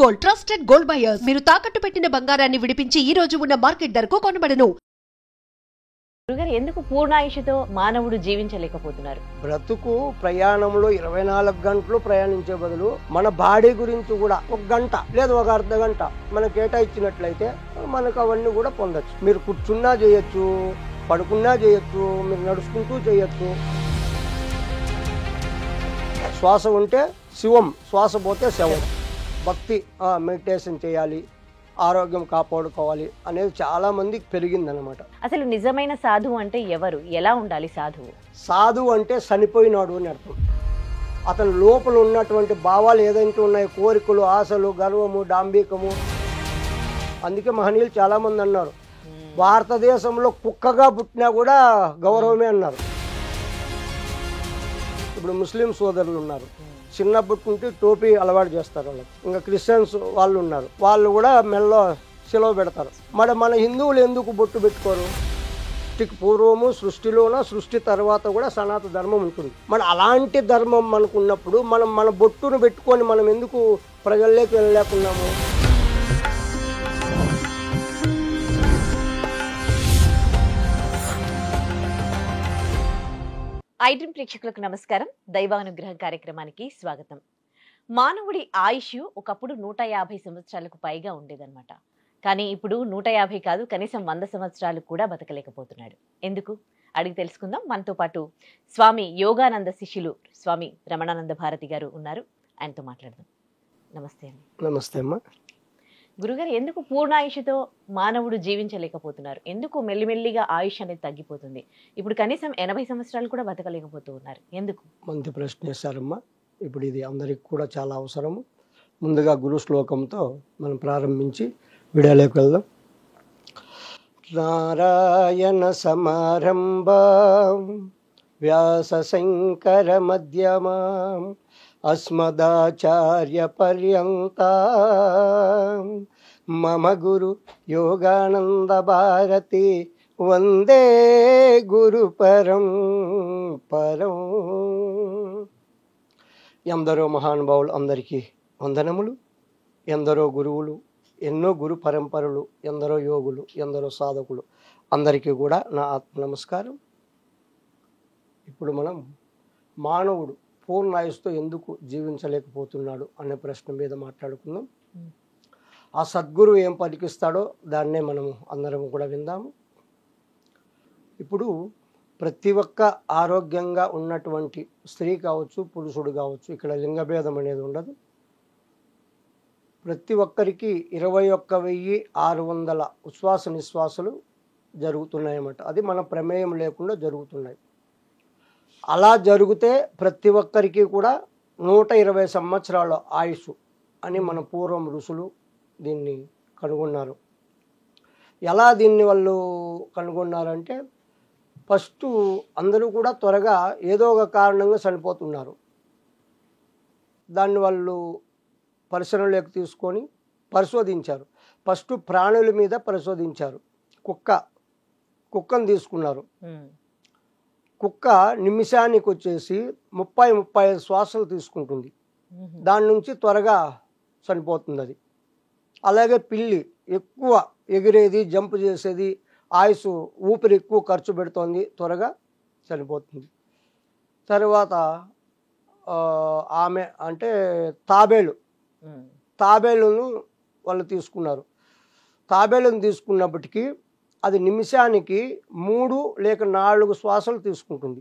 Gold, trusted gold buyers. మీరు తాకట్టు పెట్టిన బంగారాన్ని విడిపించి ఈ రోజు ఉన్న మార్కెట్ ధరకు కొనబడను. గురుగారు, ఎందుకు పూర్ణాయుషుతో మానవుడు జీవించలేకపోతున్నారు? బ్రతుకు ప్రయాణంలో 24 గంటలు ప్రయాణించే బదులు మన బాడీ గురించి కూడా 1 గంట లేదా ఒక అర్ధ గంట మనం కేటాయించినట్లయితే మనకు అవన్నీ కూడా పొందొచ్చు. మీరు కూర్చున్నా చేయొచ్చు, పడుకున్నా చేయొచ్చు, మీరు నడుచుకుంటూ చేయొచ్చు. శ్వాస ఉంటే శివం, శ్వాస పోతే శవం. భక్తి, మెడిటేషన్ చేయాలి, ఆరోగ్యం కాపాడుకోవాలి అనేది చాలా మందికి పెరిగిందనమాట. అసలు నిజమైన సాధువు అంటే ఎవరు? ఎలా ఉండాలి సాధువు? సాధువు అంటే చనిపోయినాడు అని అర్థం. అతని లోపల ఉన్నటువంటి భావాలు ఏదైతే ఉన్నాయో, కోరికలు, ఆశలు, గర్వము, డాంబికము. అందుకే మహనీయులు చాలా మంది అన్నారు, భారతదేశంలో కుక్కగా పుట్టినా కూడా గౌరవమే అన్నారు. ఇప్పుడు ముస్లిం సోదరులు ఉన్నారు, చిన్నప్పటి నుండి టోపీ అలవాటు చేస్తారు వాళ్ళకి. ఇంకా క్రిస్టియన్స్ వాళ్ళు ఉన్నారు, వాళ్ళు కూడా మెల్లో సెలవు పెడతారు. మరి మన హిందువులు ఎందుకు బొట్టు పెట్టుకోరు? సృష్టికి పూర్వము, సృష్టిలోన, సృష్టి తర్వాత కూడా సనాతన ధర్మం ఉంటుంది. మరి అలాంటి ధర్మం మనకు ఉన్నప్పుడు మనం మన బొట్టును పెట్టుకొని మనం ఎందుకు ప్రజల్లోకి వెళ్ళలేకున్నాము? ఐడ్రీమ్ ప్రేక్షకులకు నమస్కారం. దైవానుగ్రహం కార్యక్రమానికి స్వాగతం. మానవుడి ఆయుష్ ఒకప్పుడు 150 సంవత్సరాలకు పైగా ఉండేదన్నమాట. కానీ ఇప్పుడు 150 కాదు, కనీసం 100 సంవత్సరాలు కూడా బతకలేకపోతున్నాడు. ఎందుకు అడిగి తెలుసుకుందాం. మనతో పాటు స్వామి యోగానంద శిష్యులు స్వామి రమణానంద భారతి గారు ఉన్నారు, ఆయనతో మాట్లాడదాం. నమస్తే అండి. నమస్తే అమ్మా. గురుగారు, ఎందుకు పూర్ణాయుషుతో మానవుడు జీవించలేకపోతున్నారు? ఎందుకు మెల్లిమెల్లిగా ఆయుష్ అనేది తగ్గిపోతుంది? ఇప్పుడు కనీసం 80 సంవత్సరాలు కూడా బతకలేకపోతూ ఉన్నారు, ఎందుకు? మంచి ప్రశ్న వేశారమ్మా. ఇప్పుడు ఇది అందరికి కూడా చాలా అవసరము. ముందుగా గురు శ్లోకంతో మనం ప్రారంభించి వీడియోలోకి వెళ్దాం. నారాయణ సమారంభాం వ్యాస శంకర మధ్యమాం అస్మదాచార్య పర్యంతం మమ గురు యోగానంద భారతి వందే గురు పరం పరం. ఎందరో మహానుభావులు అందరికీ వందనములు. ఎందరో గురువులు, ఎన్నో గురు పరంపరలు, ఎందరో యోగులు, ఎందరో సాధకులు, అందరికీ కూడా నా ఆత్మ నమస్కారం. ఇప్పుడు మనం మానవుడు పూర్ణాయుస్తో ఎందుకు జీవించలేకపోతున్నాడు అనే ప్రశ్న మీద మాట్లాడుకుందాం. ఆ సద్గురు ఏం పలికిస్తాడో దాన్నే మనము అందరం కూడా విందాము. ఇప్పుడు ప్రతి ఒక్క ఆరోగ్యంగా ఉన్నటువంటి స్త్రీ కావచ్చు, పురుషుడు కావచ్చు, ఇక్కడ లింగభేదం అనేది ఉండదు. ప్రతి ఒక్కరికి 21,600 ఉచ్ఛ్వాస నిశ్వాసాలు జరుగుతున్నాయన్నమాట. అది మన ప్రమేయం లేకుండా జరుగుతున్నాయి. అలా జరిగితే ప్రతి ఒక్కరికి కూడా 120 సంవత్సరాల ఆయుష్ అని మన పూర్వం ఋషులు దీన్ని కనుగొన్నారు. ఎలా దీన్ని వాళ్ళు కనుగొన్నారంటే, ఫస్ట్ అందరూ కూడా త్వరగా ఏదో ఒక కారణంగా చనిపోతున్నారు. దాన్ని వాళ్ళు పరిశీలనలోకి తీసుకొని పరిశోధించారు. ఫస్ట్ ప్రాణుల మీద పరిశోధించారు. కుక్కను తీసుకున్నారు. కుక్క నిమిషానికి వచ్చేసి 30-35 శ్వాసలు తీసుకుంటుంది. దాని నుంచి త్వరగా చనిపోతుంది అది. అలాగే పిల్లి ఎక్కువ ఎగిరేది, జంప్ చేసేది, ఆయుష్ ఊపిరి ఎక్కువ ఖర్చు పెడుతోంది, త్వరగా చనిపోతుంది. తర్వాత ఆమె అంటే తాబేలును వాళ్ళు తీసుకున్నారు. తాబేలును తీసుకున్నప్పటికీ అది నిమిషానికి 3 లేక 4 శ్వాసలు తీసుకుంటుంది.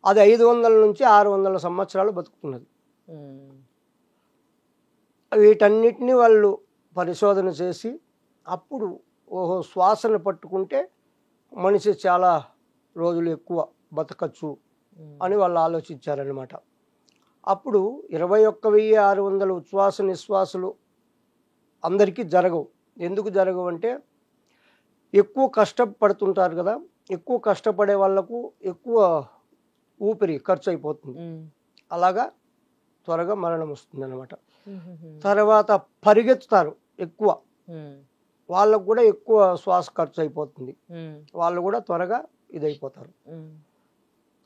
అది 500 నుంచి 600 సంవత్సరాలు బతుకుతున్నది. వీటన్నిటిని వాళ్ళు పరిశోధన చేసి అప్పుడు శ్వాసను పట్టుకుంటే మనిషి చాలా రోజులు ఎక్కువ బతకచ్చు అని వాళ్ళు ఆలోచించారనమాట. అప్పుడు 21,600 ఉచ్ఛ్వాస నిశ్వాసాలు అందరికీ జరగవు. ఎందుకు జరగవు అంటే, ఎక్కువ కష్టపడుతుంటారు కదా, ఎక్కువ కష్టపడే వాళ్ళకు ఎక్కువ ఊపిరి ఖర్చు అయిపోతుంది. అలాగా త్వరగా మరణం వస్తుంది అనమాట. తర్వాత పరిగెత్తుతారు ఎక్కువ, వాళ్ళకు కూడా ఎక్కువ శ్వాస ఖర్చు అయిపోతుంది, వాళ్ళు కూడా త్వరగా ఇదైపోతారు.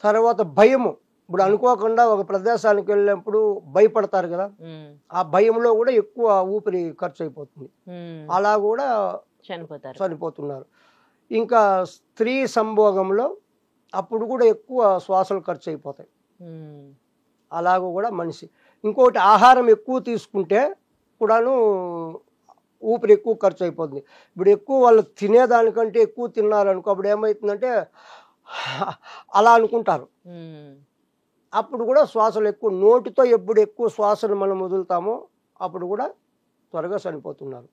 తర్వాత భయము, ఇప్పుడు అనుకోకుండా ఒక ప్రదేశానికి వెళ్ళినప్పుడు భయపడతారు కదా, ఆ భయంలో కూడా ఎక్కువ ఊపిరి ఖర్చు అయిపోతుంది, అలా కూడా చనిపోతున్నారు. ఇంకా స్త్రీ సంభోగంలో అప్పుడు కూడా ఎక్కువ శ్వాసలు ఖర్చు అయిపోతాయి, అలాగ కూడా మనిషి. ఇంకోటి ఆహారం ఎక్కువ తీసుకుంటే కూడాను ఊపిరి ఎక్కువ ఖర్చు అయిపోతుంది. ఇప్పుడు ఎక్కువ వాళ్ళు తినేదానికంటే ఎక్కువ తిన్నారనుకో, అప్పుడు ఏమవుతుందంటే అలా అనుకుంటారు, అప్పుడు కూడా శ్వాసలు ఎక్కువ. నోటితో ఎప్పుడు ఎక్కువ శ్వాసను మనం వదులుతామో అప్పుడు కూడా త్వరగా చనిపోతున్నారు.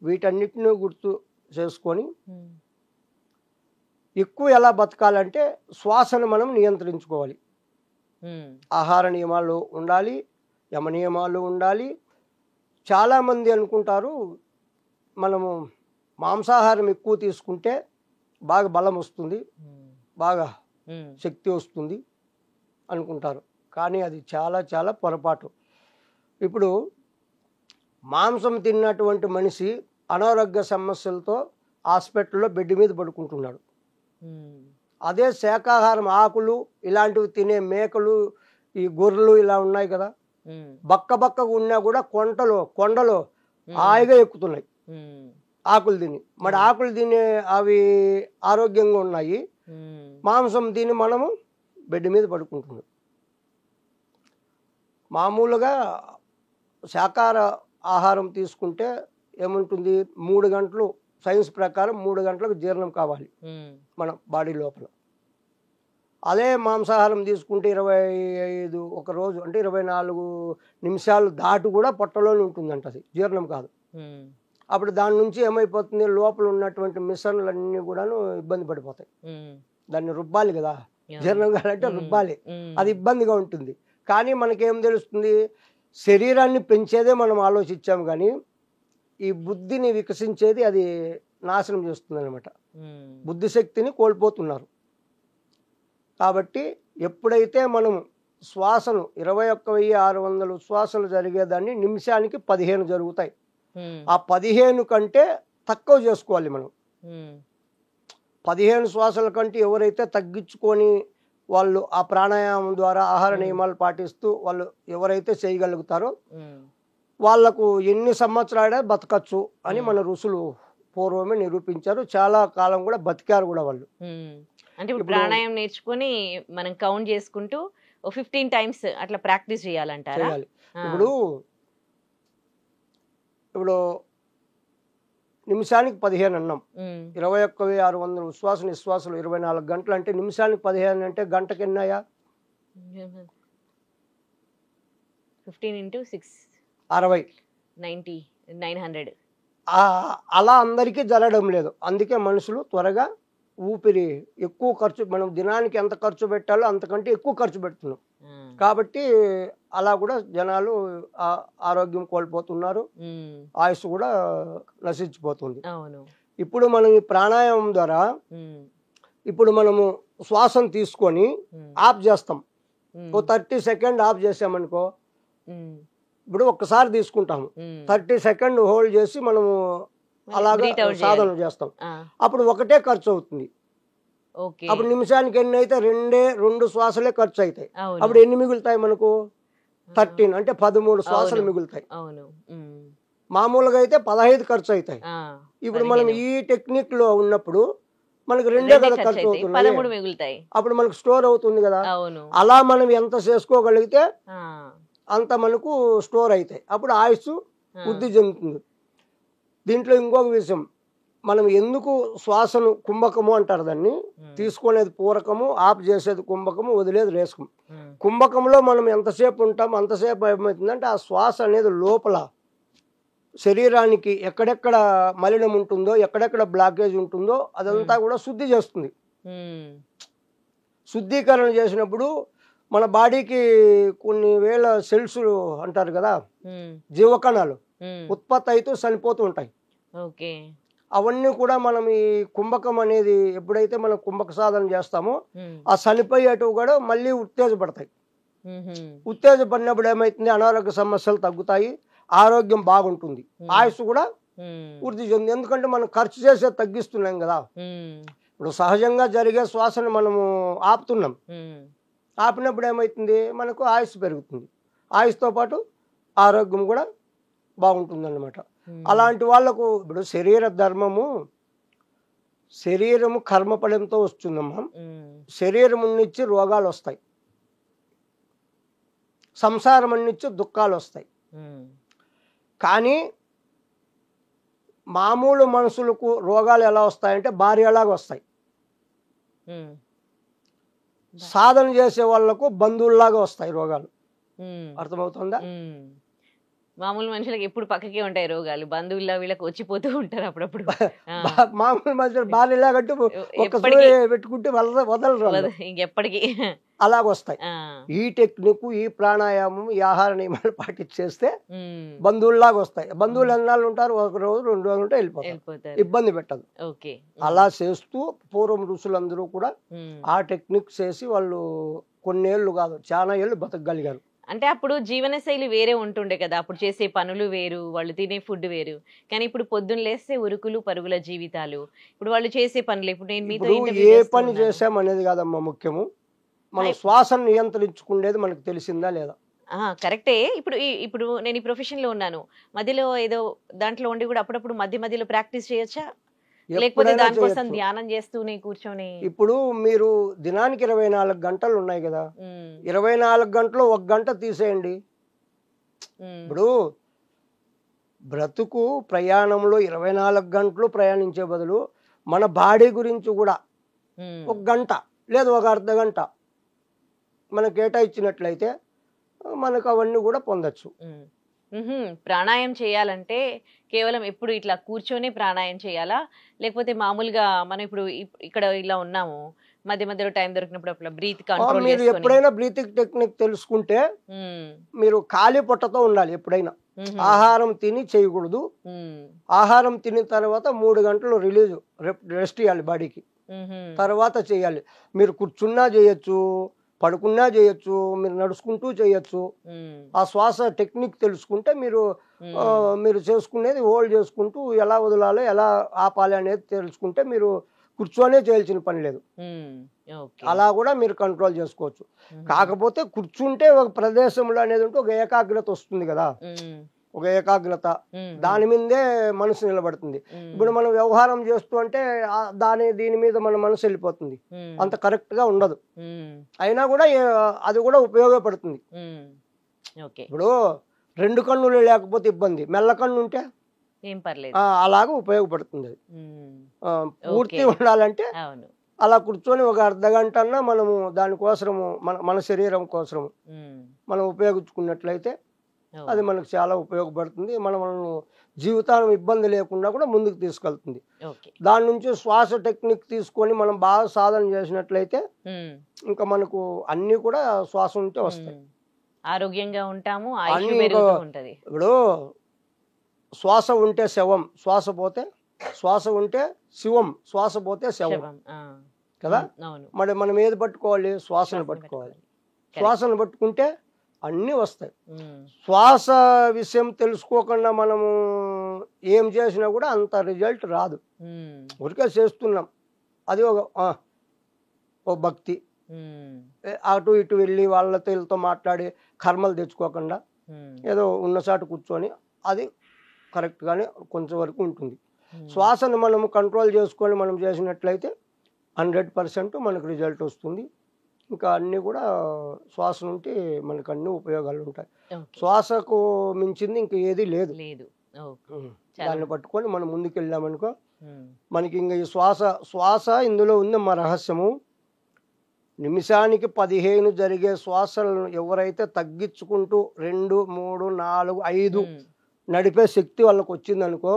వీటన్నిటిని గుర్తు చేసుకొని ఎక్కువ ఎలా బతకాలంటే శ్వాసను మనం నియంత్రించుకోవాలి. ఆహార నియమాలు ఉండాలి, యమ నియమాలు ఉండాలి. చాలామంది అనుకుంటారు మనము మాంసాహారం ఎక్కువ తీసుకుంటే బాగా బలం వస్తుంది, బాగా శక్తి వస్తుంది అనుకుంటారు, కానీ అది చాలా చాలా పొరపాటు. ఇప్పుడు మాంసం తిన్నటువంటి మనిషి అనారోగ్య సమస్యలతో హాస్పిటల్లో బెడ్ మీద పడుకుంటున్నాడు. అదే శాకాహారం ఆకులు ఇలాంటివి తినే మేకలు, ఈ గొర్రెలు ఇలా ఉన్నాయి కదా, బక్కగా ఉన్నా కూడా కొండలో హాయిగా ఎక్కుతున్నాయి ఆకులు తిని. మరి ఆకులు తినే అవి ఆరోగ్యంగా ఉన్నాయి, మాంసం తిని మనము బెడ్ మీద పడుకుంటున్నాం. మామూలుగా శాకాహార ఆహారం తీసుకుంటే ఏముంటుంది, 3 గంటలు, సైన్స్ ప్రకారం 3 గంటలకు జీర్ణం కావాలి మన బాడీ లోపల. అదే మాంసాహారం తీసుకుంటే 25 ఒక రోజు అంటే 24 నిమిషాలు దాటి కూడా పొట్టలోనే ఉంటుందంట, అది జీర్ణం కాదు. అప్పుడు దాని నుంచి ఏమైపోతుంది, లోపల ఉన్నటువంటి మిశ్రమాలన్నీ కూడాను ఇబ్బంది పడిపోతాయి. దాన్ని రుబ్బాలి కదా, జీర్ణం కావాలంటే రుబ్బాలి, అది ఇబ్బందిగా ఉంటుంది. కానీ మనకేం తెలుస్తుంది, శరీరాన్ని పెంచేదే మనం ఆలోచించాం, కానీ ఈ బుద్ధిని వికసించేది అది నాశనం చేస్తుంది అనమాట. బుద్ధిశక్తిని కోల్పోతున్నారు. కాబట్టి ఎప్పుడైతే మనం శ్వాసను 21,600 శ్వాసలు జరిగేదాన్ని నిమిషానికి 15 జరుగుతాయి. ఆ 15 కంటే తక్కువ చేసుకోవాలి మనం. 15 శ్వాసల కంటే ఎవరైతే తగ్గించుకొని వాళ్ళు ఆ ప్రాణాయామం ద్వారా ఆహార నియమాలు పాటిస్తూ వాళ్ళు ఎవరైతే చేయగలుగుతారో వాళ్లకు ఎన్ని సంవత్సరాలే బతకచ్చు అని మన ఋషులు పూర్వమే నిరూపించారు. చాలా కాలం కూడా బతికారు కూడా వాళ్ళు. అంటే ఇప్పుడు ప్రాణాయామం నేర్చుకుని మనం కౌంట్ చేసుకుంటూ 15 టైమ్స్ అట్లా ప్రాక్టీస్ చేయాలంటారా? ఇప్పుడు నిమిషానికి 15 అన్నాం, 21,600 ఉచ్ఛ్వాస నిశ్వాసాలు 24 గంటలు అంటే నిమిషానికి 15 అంటే గంటకి ఎన్నాయా? 15 into 6 60 90 900. అలా అందరికీ జరగడం లేదు. అందుకే మనుషులు త్వరగా ఊపిరి ఎక్కువ ఖర్చు, మనం దినానికి ఎంత ఖర్చు పెట్టాలో అంతకంటే ఎక్కువ ఖర్చు పెడుతున్నాం. కాబట్టి అలా కూడా జనాలు ఆరోగ్యం కోల్పోతున్నారు, ఆయుష్ కూడా నశించిపోతుంది. ఇప్పుడు మనం ఈ ప్రాణాయామం ద్వారా ఇప్పుడు మనము శ్వాసను తీసుకొని ఆఫ్ చేస్తాం. 30 సెకండ్ ఆఫ్ చేసామనుకో, ఇప్పుడు ఒక్కసారి తీసుకుంటాము, 30 సెకండ్ హోల్డ్ చేసి మనము అలాగా సాధన చేస్తాం. అప్పుడు ఒకటే ఖర్చు అవుతుంది. అప్పుడు నిమిషానికి ఎన్ని అయితే 2 శ్వాసలే ఖర్చు అవుతాయి. అప్పుడు ఎన్ని మిగులుతాయి మనకు? 13 అంటే 13 శ్వాసలు మిగులుతాయి. మామూలుగా అయితే 15 ఖర్చు అవుతాయి. ఇప్పుడు మనం ఈ టెక్నిక్ లో ఉన్నప్పుడు మనకు 2 కదా ఖర్చు అవుతుంది, అప్పుడు మనకు స్టోర్ అవుతుంది కదా. అలా మనం ఎంత చేసుకోగలిగితే అంత మనకు స్టోర్ అవుతాయి, అప్పుడు ఆయుష్ వృద్ధి చెందుతుంది. దీంట్లో ఇంకొక విషయం, మనం ఎందుకు శ్వాసను కుంభకము అంటారు, దాన్ని తీసుకునేది పూరకము, ఆఫ్ చేసేది కుంభకము, వదిలేది రేసకం. కుంభకంలో మనం ఎంతసేపు ఉంటాం అంతసేపు ఏమవుతుందంటే ఆ శ్వాస అనేది లోపల శరీరానికి ఎక్కడెక్కడ మలినం ఉంటుందో, ఎక్కడెక్కడ బ్లాకేజ్ ఉంటుందో అదంతా కూడా శుద్ధి చేస్తుంది. శుద్ధీకరణ చేసినప్పుడు మన బాడీకి కొన్ని వేల సెల్స్ అంటారు కదా, జీవకణాలు ఉత్పత్తి అయితే చనిపోతూ ఉంటాయి. అవన్నీ కూడా మనం ఈ కుంభకం అనేది ఎప్పుడైతే మనం కుంభక సాధన చేస్తామో ఆ చనిపోయేటివి కూడా మళ్ళీ ఉత్తేజపడతాయి. ఉత్తేజపడినప్పుడు ఏమైతుంది, అనారోగ్య సమస్యలు తగ్గుతాయి, ఆరోగ్యం బాగుంటుంది, ఆయుష్ కూడా వృద్ధి చెంది. ఎందుకంటే మనం ఖర్చు చేసే తగ్గిస్తున్నాం కదా. ఇప్పుడు సహజంగా జరిగే శ్వాసను మనము ఆపుతున్నాం, ఆపినప్పుడు ఏమవుతుంది, మనకు ఆయుష్ పెరుగుతుంది, ఆయుష్తో పాటు ఆరోగ్యం కూడా బాగుంటుందన్నమాట. అలాంటి వాళ్ళకు ఇప్పుడు శరీర ధర్మము, శరీరము కర్మఫలంతో వస్తుందమ్మా. శరీరం నుంచి రోగాలు వస్తాయి, సంసారం నుంచి దుఃఖాలు వస్తాయి. కానీ మామూలు మనుషులకు రోగాలు ఎలా వస్తాయంటే భార్యలాగా వస్తాయి, సాధన చేసే వాళ్ళకు బంధువుల్లాగా వస్తాయి రోగాలు. అర్థమవుతుందా? మామూలు మనుషులకు ఎప్పుడు పక్కకే ఉంటాయి రోగాలు, బంధువుల్లో వీళ్ళకి వచ్చిపోతూ ఉంటారు అప్పుడప్పుడు. మామూలు మనుషులు భార్యలాగంటే ఒక పెట్టుకుంటే వదలరు, ఇంకెప్పటికీ అలాగొస్తాయి. ఈ టెక్నిక్, ఈ ప్రాణాయామం, ఈ ఆహార నియమాలు పాటించేస్తే బంధువుల్లాగా వస్తాయి. బంధువులు ఎన్నాళ్ళు ఉంటారు, ఒక రోజు 2 రోజులు ఉంటే వెళ్ళిపోతారు, ఇబ్బంది పెట్టదు. అలా చేస్తూ పూర్వం ఋషులందరూ కూడా ఆ టెక్నిక్ చేసి వాళ్ళు కొన్నేళ్ళు కాదు చాలా ఏళ్ళు బతకగలిగారు. అంటే అప్పుడు జీవనశైలి వేరే ఉంటుండే కదా, అప్పుడు చేసే పనులు వేరు, వాళ్ళు తినే ఫుడ్ వేరు. కానీ ఇప్పుడు పొద్దున్న లేస్తే ఉరుకులు పరుగుల జీవితాలు, ఇప్పుడు వాళ్ళు చేసే పనులు, ఇప్పుడు నేను మీతో ఏ పని చేసామనేది కాదమ్మా ముఖ్యము, మన శ్వాసను నియంత్రించుకునేది మనకు తెలిసిందా లేదా. కరెక్టే. ఇప్పుడు నేను ఈ ప్రొఫెషన్ లో ఉన్నాను, మధ్యలో ఏదో దాంట్లో ఉండి కూడా అప్పుడప్పుడు మధ్యలో ప్రాక్టీస్ చేయొచ్చా, లేకపోతే దానికోసం ధ్యానం చేస్తూనే కూర్చొని? ఇప్పుడు మీరు దినానికి 24 గంటలు ఉన్నాయి కదా, 24 గంటలు 1 గంట తీసేయండి. ఇప్పుడు బ్రతుకు ప్రయాణంలో 24 గంటలు ప్రయాణించే బదులు మన బాడీ గురించి కూడా 1 గంట లేదు 1 అర్ధ గంట మనకు కేటాయించినట్లయితే మనకు అవన్నీ కూడా పొందొచ్చు. ప్రాణాయామం చేయాలంటే కేవలం ఎప్పుడు ఇట్లా కూర్చొని ప్రాణాయామం చేయాలా, లేకపోతే మామూలుగా మనం ఇప్పుడు ఇక్కడ ఇలా ఉన్నాము, మధ్యలో టైం దొరికినప్పుడు అట్లా బ్రీత్ కంట్రోల్ మీరు ఎప్పుడైనా బ్రీతింగ్ టెక్నిక్ తెలుసుకుంటే మీరు ఖాళీ పొట్టతో ఉండాలి. ఎప్పుడైనా ఆహారం తిని చేయకూడదు. ఆహారం తిన్న తర్వాత 3 గంటలు రెస్ట్ ఇవ్వాలి బాడీకి, తర్వాత చేయాలి. మీరు కూర్చున్నా చేయొచ్చు, పడుకున్నా చేయొచ్చు, మీరు నడుచుకుంటూ చేయొచ్చు. ఆ శ్వాస టెక్నిక్ తెలుసుకుంటే మీరు చేసుకునేది హోల్డ్ చేసుకుంటూ ఎలా వదలాలో ఎలా ఆపాలి అనేది తెలుసుకుంటే మీరు కూర్చొనే చేయాల్సిన పని లేదు. అలా కూడా మీరు కంట్రోల్ చేసుకోవచ్చు. కాకపోతే కూర్చుంటే ఒక ప్రదేశంలో అనేది ఉంటే ఒక ఏకాగ్రత వస్తుంది కదా, ఒక ఏకాగ్రత, దాని మీదే మనసు నిలబడుతుంది. ఇప్పుడు మనం వ్యవహారం చేస్తూ అంటే దీని మీద మన మనసు వెళ్ళిపోతుంది, అంత కరెక్ట్ గా ఉండదు. అయినా కూడా అది కూడా ఉపయోగపడుతుంది. ఇప్పుడు 2 కన్నులు లేకపోతే ఇబ్బంది, మెల్ల కన్ను ఉంటే ఏం పర్లేదు, అలాగా ఉపయోగపడుతుంది. అది పూర్తి ఉండాలంటే అలా కూర్చొని ఒక అర్ధ గంట అన్నా మనము దానికోసము మన శరీరం కోసము మనం ఉపయోగించుకున్నట్లయితే అది మనకు చాలా ఉపయోగపడుతుంది. మనల్ని జీవితాన్ని ఇబ్బంది లేకుండా కూడా ముందుకు తీసుకెళ్తుంది. దాని నుంచి శ్వాస టెక్నిక్ తీసుకొని మనం బాగా సాధన చేసినట్లయితే ఇంకా మనకు అన్ని కూడా శ్వాస ఉంటే వస్తాయి, ఆరోగ్యంగా ఉంటాము. ఇప్పుడు శ్వాస ఉంటే శవం, శ్వాస ఉంటే శివం, శ్వాస పోతే శవం కదా. మరి మనం ఏది పట్టుకోవాలి? శ్వాసను పట్టుకోవాలి. శ్వాసను పట్టుకుంటే అన్నీ వస్తాయి. శ్వాస విషయం తెలుసుకోకుండా మనము ఏం చేసినా కూడా అంత రిజల్ట్ రాదు. ఊరికే చేస్తున్నాం, అది ఒక భక్తి. అటు ఇటు వెళ్ళి వాళ్ళతో వీళ్ళతో మాట్లాడి కర్మలు తెచ్చుకోకుండా ఏదో ఉన్నసాటు కూర్చొని అది కరెక్ట్గానే కొంచెం వరకు ఉంటుంది. శ్వాసను మనం కంట్రోల్ చేసుకొని మనం చేసినట్లయితే 100% మనకు రిజల్ట్ వస్తుంది. ఇంకా అన్నీ కూడా శ్వాస నుండి మనకు అన్ని ఉపయోగాలు ఉంటాయి. శ్వాసకు మించింది ఇంకా ఏది లేదు. దాన్ని పట్టుకొని మనం ముందుకు వెళ్ళామనుకో మనకి ఇంకా ఈ శ్వాస ఇందులో ఉంది మా రహస్యము. నిమిషానికి 15 జరిగే శ్వాసలను ఎవరైతే తగ్గించుకుంటూ 2, 3, 4, 5 నడిపే శక్తి వాళ్ళకి వచ్చిందనుకో,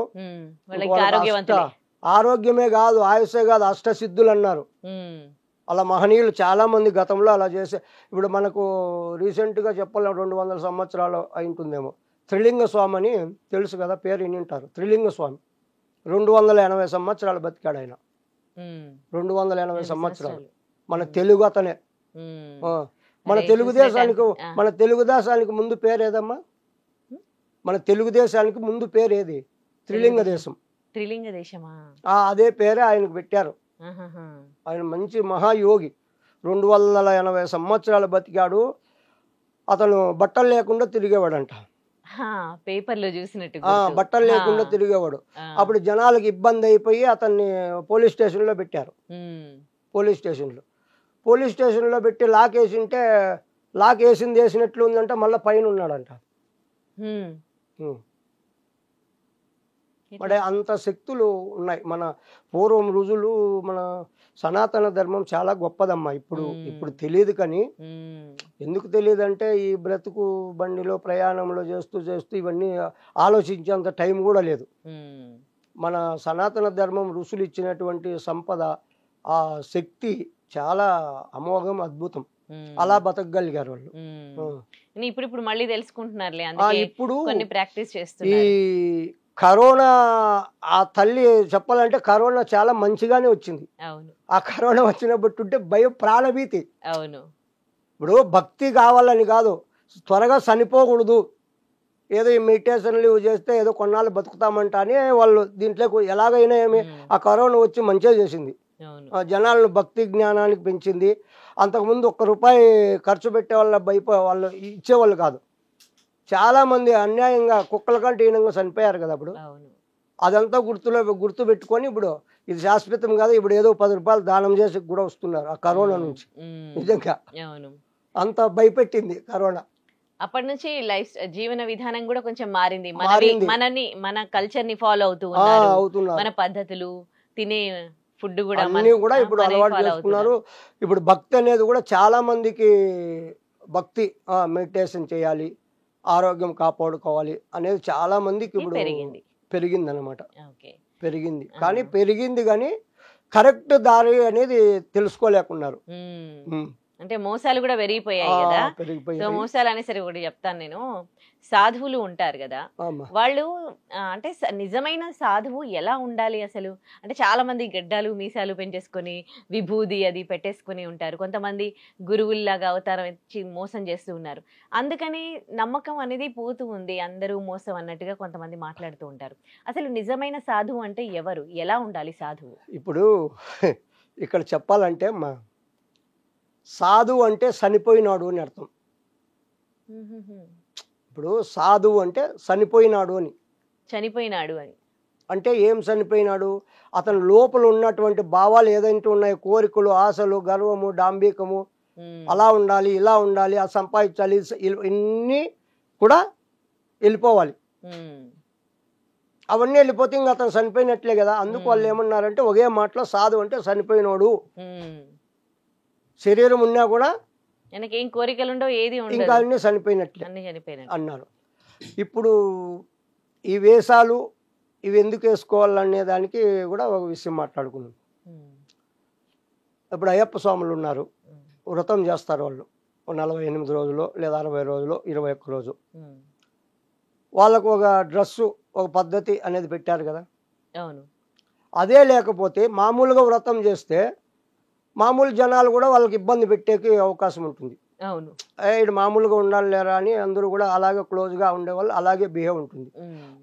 ఆరోగ్యమే కాదు ఆయుషే కాదు అష్టసిద్ధులు అన్నారు. అలా మహనీయులు చాలా మంది గతంలో అలా చేసే. ఇప్పుడు మనకు రీసెంట్గా చెప్పాలి 200 సంవత్సరాలు అయింటుందేమో, త్రిలింగ స్వామి అని తెలుసు కదా, పేరు వినింటారు. త్రిలింగ స్వామి 280 సంవత్సరాలు బతికాడు ఆయన. 280 సంవత్సరాలు మన తెలుగు అతనే. మన తెలుగుదేశానికి ముందు పేరు ఏదమ్మా? మన తెలుగుదేశానికి ముందు పేరు ఏది? త్రిలింగ దేశం. త్రిలింగ దేశమా? అదే పేరే ఆయనకు పెట్టారు. ఆయన మంచి మహాయోగి. 280 సంవత్సరాలు బతికాడు. అతను బట్టలు లేకుండా తిరిగేవాడంట. పేపర్లో చూసినట్టు బట్టలు లేకుండా తిరిగేవాడు. అప్పుడు జనాలకు ఇబ్బంది అయిపోయి అతన్ని పోలీస్ స్టేషన్లో పెట్టారు. పోలీస్ స్టేషన్లో పెట్టి లాక్ వేసింటే లాక్ వేసినట్లు ఉందంట, మళ్ళీ పైన ఉన్నాడంట. మరి అంత శక్తులు ఉన్నాయి. మన పూర్వం రుజులు, మన సనాతన ధర్మం చాలా గొప్పదమ్మా. ఇప్పుడు తెలియదు, కానీ ఎందుకు తెలియదు అంటే ఈ బ్రతుకు బండిలో ప్రయాణంలో చేస్తూ ఇవన్నీ ఆలోచించేంత టైం కూడా లేదు. మన సనాతన ధర్మం ఋషులు ఇచ్చినటువంటి సంపద, ఆ శక్తి చాలా అమోఘం, అద్భుతం. అలా బతకగలిగారు వాళ్ళు. ఇప్పుడు మళ్ళీ తెలుసుకుంటున్నారులే, ఇప్పుడు ప్రాక్టీస్ ఈ చేస్తున్నారు. కరోనా, ఆ తల్లి చెప్పాలంటే కరోనా చాలా మంచిగానే వచ్చింది. ఆ కరోనా వచ్చినట్టుంటే భయం, ప్రాణభీతి. ఇప్పుడు భక్తి కావాలని కాదు, త్వరగా చనిపోకూడదు, ఏదో ఈ మెడిటేషన్లు చేస్తే ఏదో కొన్నాళ్ళు బతుకుతామంట అని వాళ్ళు దీంట్లో ఎలాగైనా ఏమి ఆ కరోనా వచ్చి మంచిగా చేసింది. జనాలను భక్తి జ్ఞానానికి పెంచింది. అంతకుముందు ₹1 ఖర్చు పెట్టే వాళ్ళు ఇచ్చేవాళ్ళు కాదు. చాలా మంది అన్యాయంగా కుక్కల కంటే హీనంగా చనిపోయారు కదా అప్పుడు. అదంతా గుర్తు పెట్టుకొని ఇప్పుడు ఇది శాశ్వతం కాదు, ఇప్పుడు ఏదో ₹10 దానం చేసి కూడా వస్తున్నారు ఆ కరోనా నుంచి. నిజంగా అంత భయపెట్టింది కరోనా. అప్పటి నుంచి లైఫ్ జీవన విధానం కూడా కొంచెం మారింది. మన కల్చర్ ని ఫాలో అవుతున్నారు. మన పద్ధతులు, తినే ఫుడ్ కూడా అన్ని కూడా ఇప్పుడు అలవాటు చేసుకున్నారు. ఇప్పుడు భక్తి అనేది కూడా చాలా మందికి భక్తి, మెడిటేషన్ చేయాలి, ఆరోగ్యం కాపాడుకోవాలి అనేది చాలా మందికి ఇప్పుడు పెరిగింది అన్నమాట. పెరిగింది కానీ కరెక్ట్ దారి అనేది తెలుసుకోలేకున్నారు. అంటే మోసాలు కూడా పెరిగిపోయాయి కదా. సో మోసాలు అనేసరి కూడా చెప్తాను నేను. సాధువులు ఉంటారు కదా, వాళ్ళు అంటే నిజమైన సాధువు ఎలా ఉండాలి అసలు అంటే, చాలా మంది గడ్డాలు మీసాలు పెంచేసుకొని విభూది అది పెట్టేసుకుని ఉంటారు. కొంతమంది గురువుల్లాగా అవతారం ఇచ్చి మోసం చేస్తూ ఉన్నారు. అందుకని నమ్మకం అనేది పోతూ ఉంది, అందరూ మోసం అన్నట్టుగా కొంతమంది మాట్లాడుతూ ఉంటారు. అసలు నిజమైన సాధువు అంటే ఎవరు, ఎలా ఉండాలి సాధువు? ఇప్పుడు ఇక్కడ చెప్పాలంటే సాధువు అంటే చనిపోయినాడు అని అర్థం. ఇప్పుడు సాధువు అంటే చనిపోయినాడు అని అంటే ఏం చనిపోయినాడు? అతని లోపల ఉన్నటువంటి భావాలు ఏదైతే ఉన్నాయో, కోరికలు, ఆశలు, గర్వము, డాంబికము, అలా ఉండాలి, ఇలా ఉండాలి, ఆ సంపాదించాలి, ఇన్ని కూడా వెళ్ళిపోవాలి. అవన్నీ వెళ్ళిపోతే ఇంకా అతను చనిపోయినట్లే కదా. అందుకు వాళ్ళు ఏమన్నారంటే ఒకే మాటలో సాధువు అంటే చనిపోయినోడు. శరీరం ఉన్నా కూడా ఏం కోరికలు ఉండవు, ఏది ఇంకా అన్ని చనిపోయినట్లే అన్నారు. ఇప్పుడు ఈ వేషాలు ఇవి ఎందుకు వేసుకోవాలనే దానికి కూడా ఒక విషయం మాట్లాడుకున్నాం. ఇప్పుడు అయ్యప్ప స్వాములు ఉన్నారు, వ్రతం చేస్తారు వాళ్ళు 48 రోజులు లేదా 60 రోజులు, 21 రోజు. వాళ్ళకు ఒక డ్రెస్సు, ఒక పద్ధతి అనేది పెట్టారు కదా. అదే లేకపోతే మామూలుగా వ్రతం చేస్తే మామూలు జనాలు కూడా వాళ్ళకి ఇబ్బంది పెట్టేకి అవకాశం ఉంటుంది. ఇటు మామూలుగా ఉండాలి లేరా అని అందరూ కూడా అలాగే క్లోజ్గా ఉండేవాళ్ళు, అలాగే బిహేవ్ ఉంటుంది.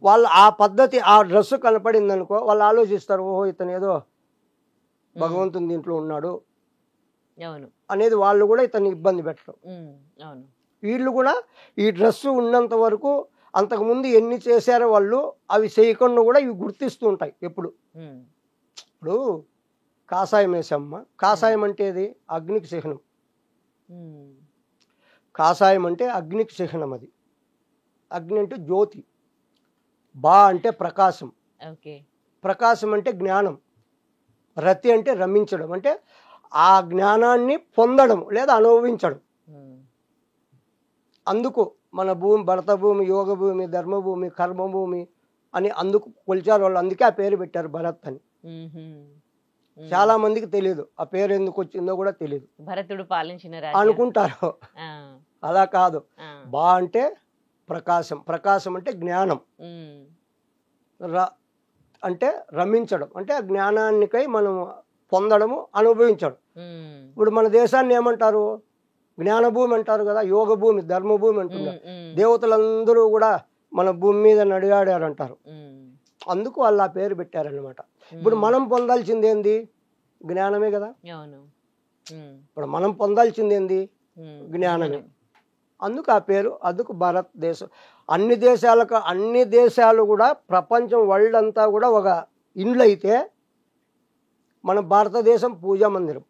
వాళ్ళు ఆ పద్ధతి, ఆ డ్రెస్ కనపడింది అనుకో, వాళ్ళు ఆలోచిస్తారు, ఓహో ఇతను ఏదో భగవంతుని దీంట్లో ఉన్నాడు అనేది. వాళ్ళు కూడా ఇతన్ని ఇబ్బంది పెట్టరు. వీళ్ళు కూడా ఈ డ్రెస్ ఉన్నంత వరకు, అంతకుముందు ఎన్ని చేశారో వాళ్ళు అవి చేయకుండా కూడా ఇవి గుర్తిస్తూ ఉంటాయి ఎప్పుడు. ఇప్పుడు కాషాయం వేసమ్మ, కాషాయం అంటే ఏది? అగ్నికి చిహ్నం. కాషాయం అంటే అగ్నికి చిహ్నం. అది అగ్ని అంటే జ్యోతి, బా అంటే ప్రకాశం, ప్రకాశం అంటే జ్ఞానం, రతి అంటే రమించడం, అంటే ఆ జ్ఞానాన్ని పొందడం లేదా అనుభవించడం. అందుకు మన భూమి భరత భూమి, యోగ భూమి, ధర్మభూమి, కర్మభూమి అని అందుకు కొలిచారు వాళ్ళు. అందుకే ఆ పేరు పెట్టారు భరత్ అని. చాలా మందికి తెలియదు ఆ పేరు ఎందుకు వచ్చిందో కూడా తెలియదు. భరతుడు పాలించిన అనుకుంటారు, అలా కాదు. బా అంటే ప్రకాశం, ప్రకాశం అంటే జ్ఞానం, అంటే రమించడం, అంటే ఆ జ్ఞానానికై మనం పొందడము, అనుభవించడం. ఇప్పుడు మన దేశాన్ని ఏమంటారు? జ్ఞానభూమి అంటారు కదా, యోగ భూమి, ధర్మభూమి అంటున్నారు. దేవతలందరూ కూడా మన భూమి మీద నడిగాడారు అంటారు. అందుకు వాళ్ళు ఆ పేరు పెట్టారనమాట. ఇప్పుడు మనం పొందాల్సింది ఏంది? జ్ఞానమే కదా. ఇప్పుడు మనం పొందాల్సింది ఏంది? జ్ఞానమే. అందుకు ఆ పేరు, అందుకు భారతదేశం. అన్ని దేశాలు కూడా ప్రపంచం వరల్డ్ అంతా కూడా ఒక ఇండ్లు అయితే మన భారతదేశం పూజా మందిరం.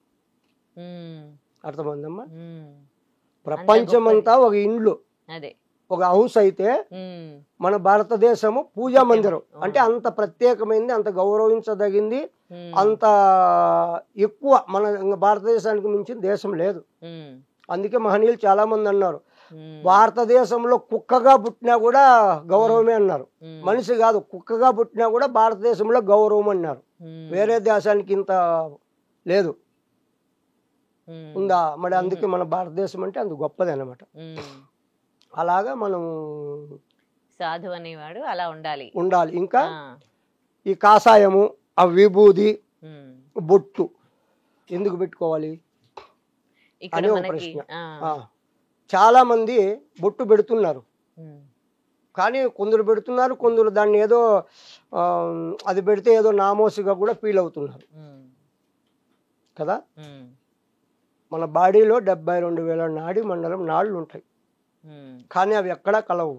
అర్థమైందమ్మా? ప్రపంచం అంతా ఒక ఇండ్లు, ఒక హౌస్ అయితే మన భారతదేశము పూజా మందిరం. అంటే అంత ప్రత్యేకమైంది, అంత గౌరవించదగింది, అంత ఎక్కువ. మన భారతదేశానికి మించిన దేశం లేదు. అందుకే మహనీయులు చాలా మంది అన్నారు, భారతదేశంలో కుక్కగా పుట్టినా కూడా గౌరవమే అన్నారు. మనిషి కాదు, కుక్కగా పుట్టినా కూడా భారతదేశంలో గౌరవం అన్నారు. వేరే దేశానికి ఇంత లేదు, ఉందా మరి? అందుకే మన భారతదేశం అంటే అంత గొప్పది అన్నమాట. అలాగా మనం సాధు అనేవాడు అలా ఉండాలి. ఇంకా ఈ కాషాయము, ఆ విభూది, బొట్టు ఎందుకు పెట్టుకోవాలి అని ఒక ప్రశ్న. చాలా మంది బొట్టు పెడుతున్నారు, కానీ కొందరు పెడుతున్నారు, కొందరు దాన్ని ఏదో అది పెడితే ఏదో నామోసిగా కూడా ఫీల్ అవుతున్నారు కదా. మన బాడీలో 72,000 నాడి మండలం నాళ్ళు ఉంటాయి, కానీ అవి ఎక్కడా కలవు.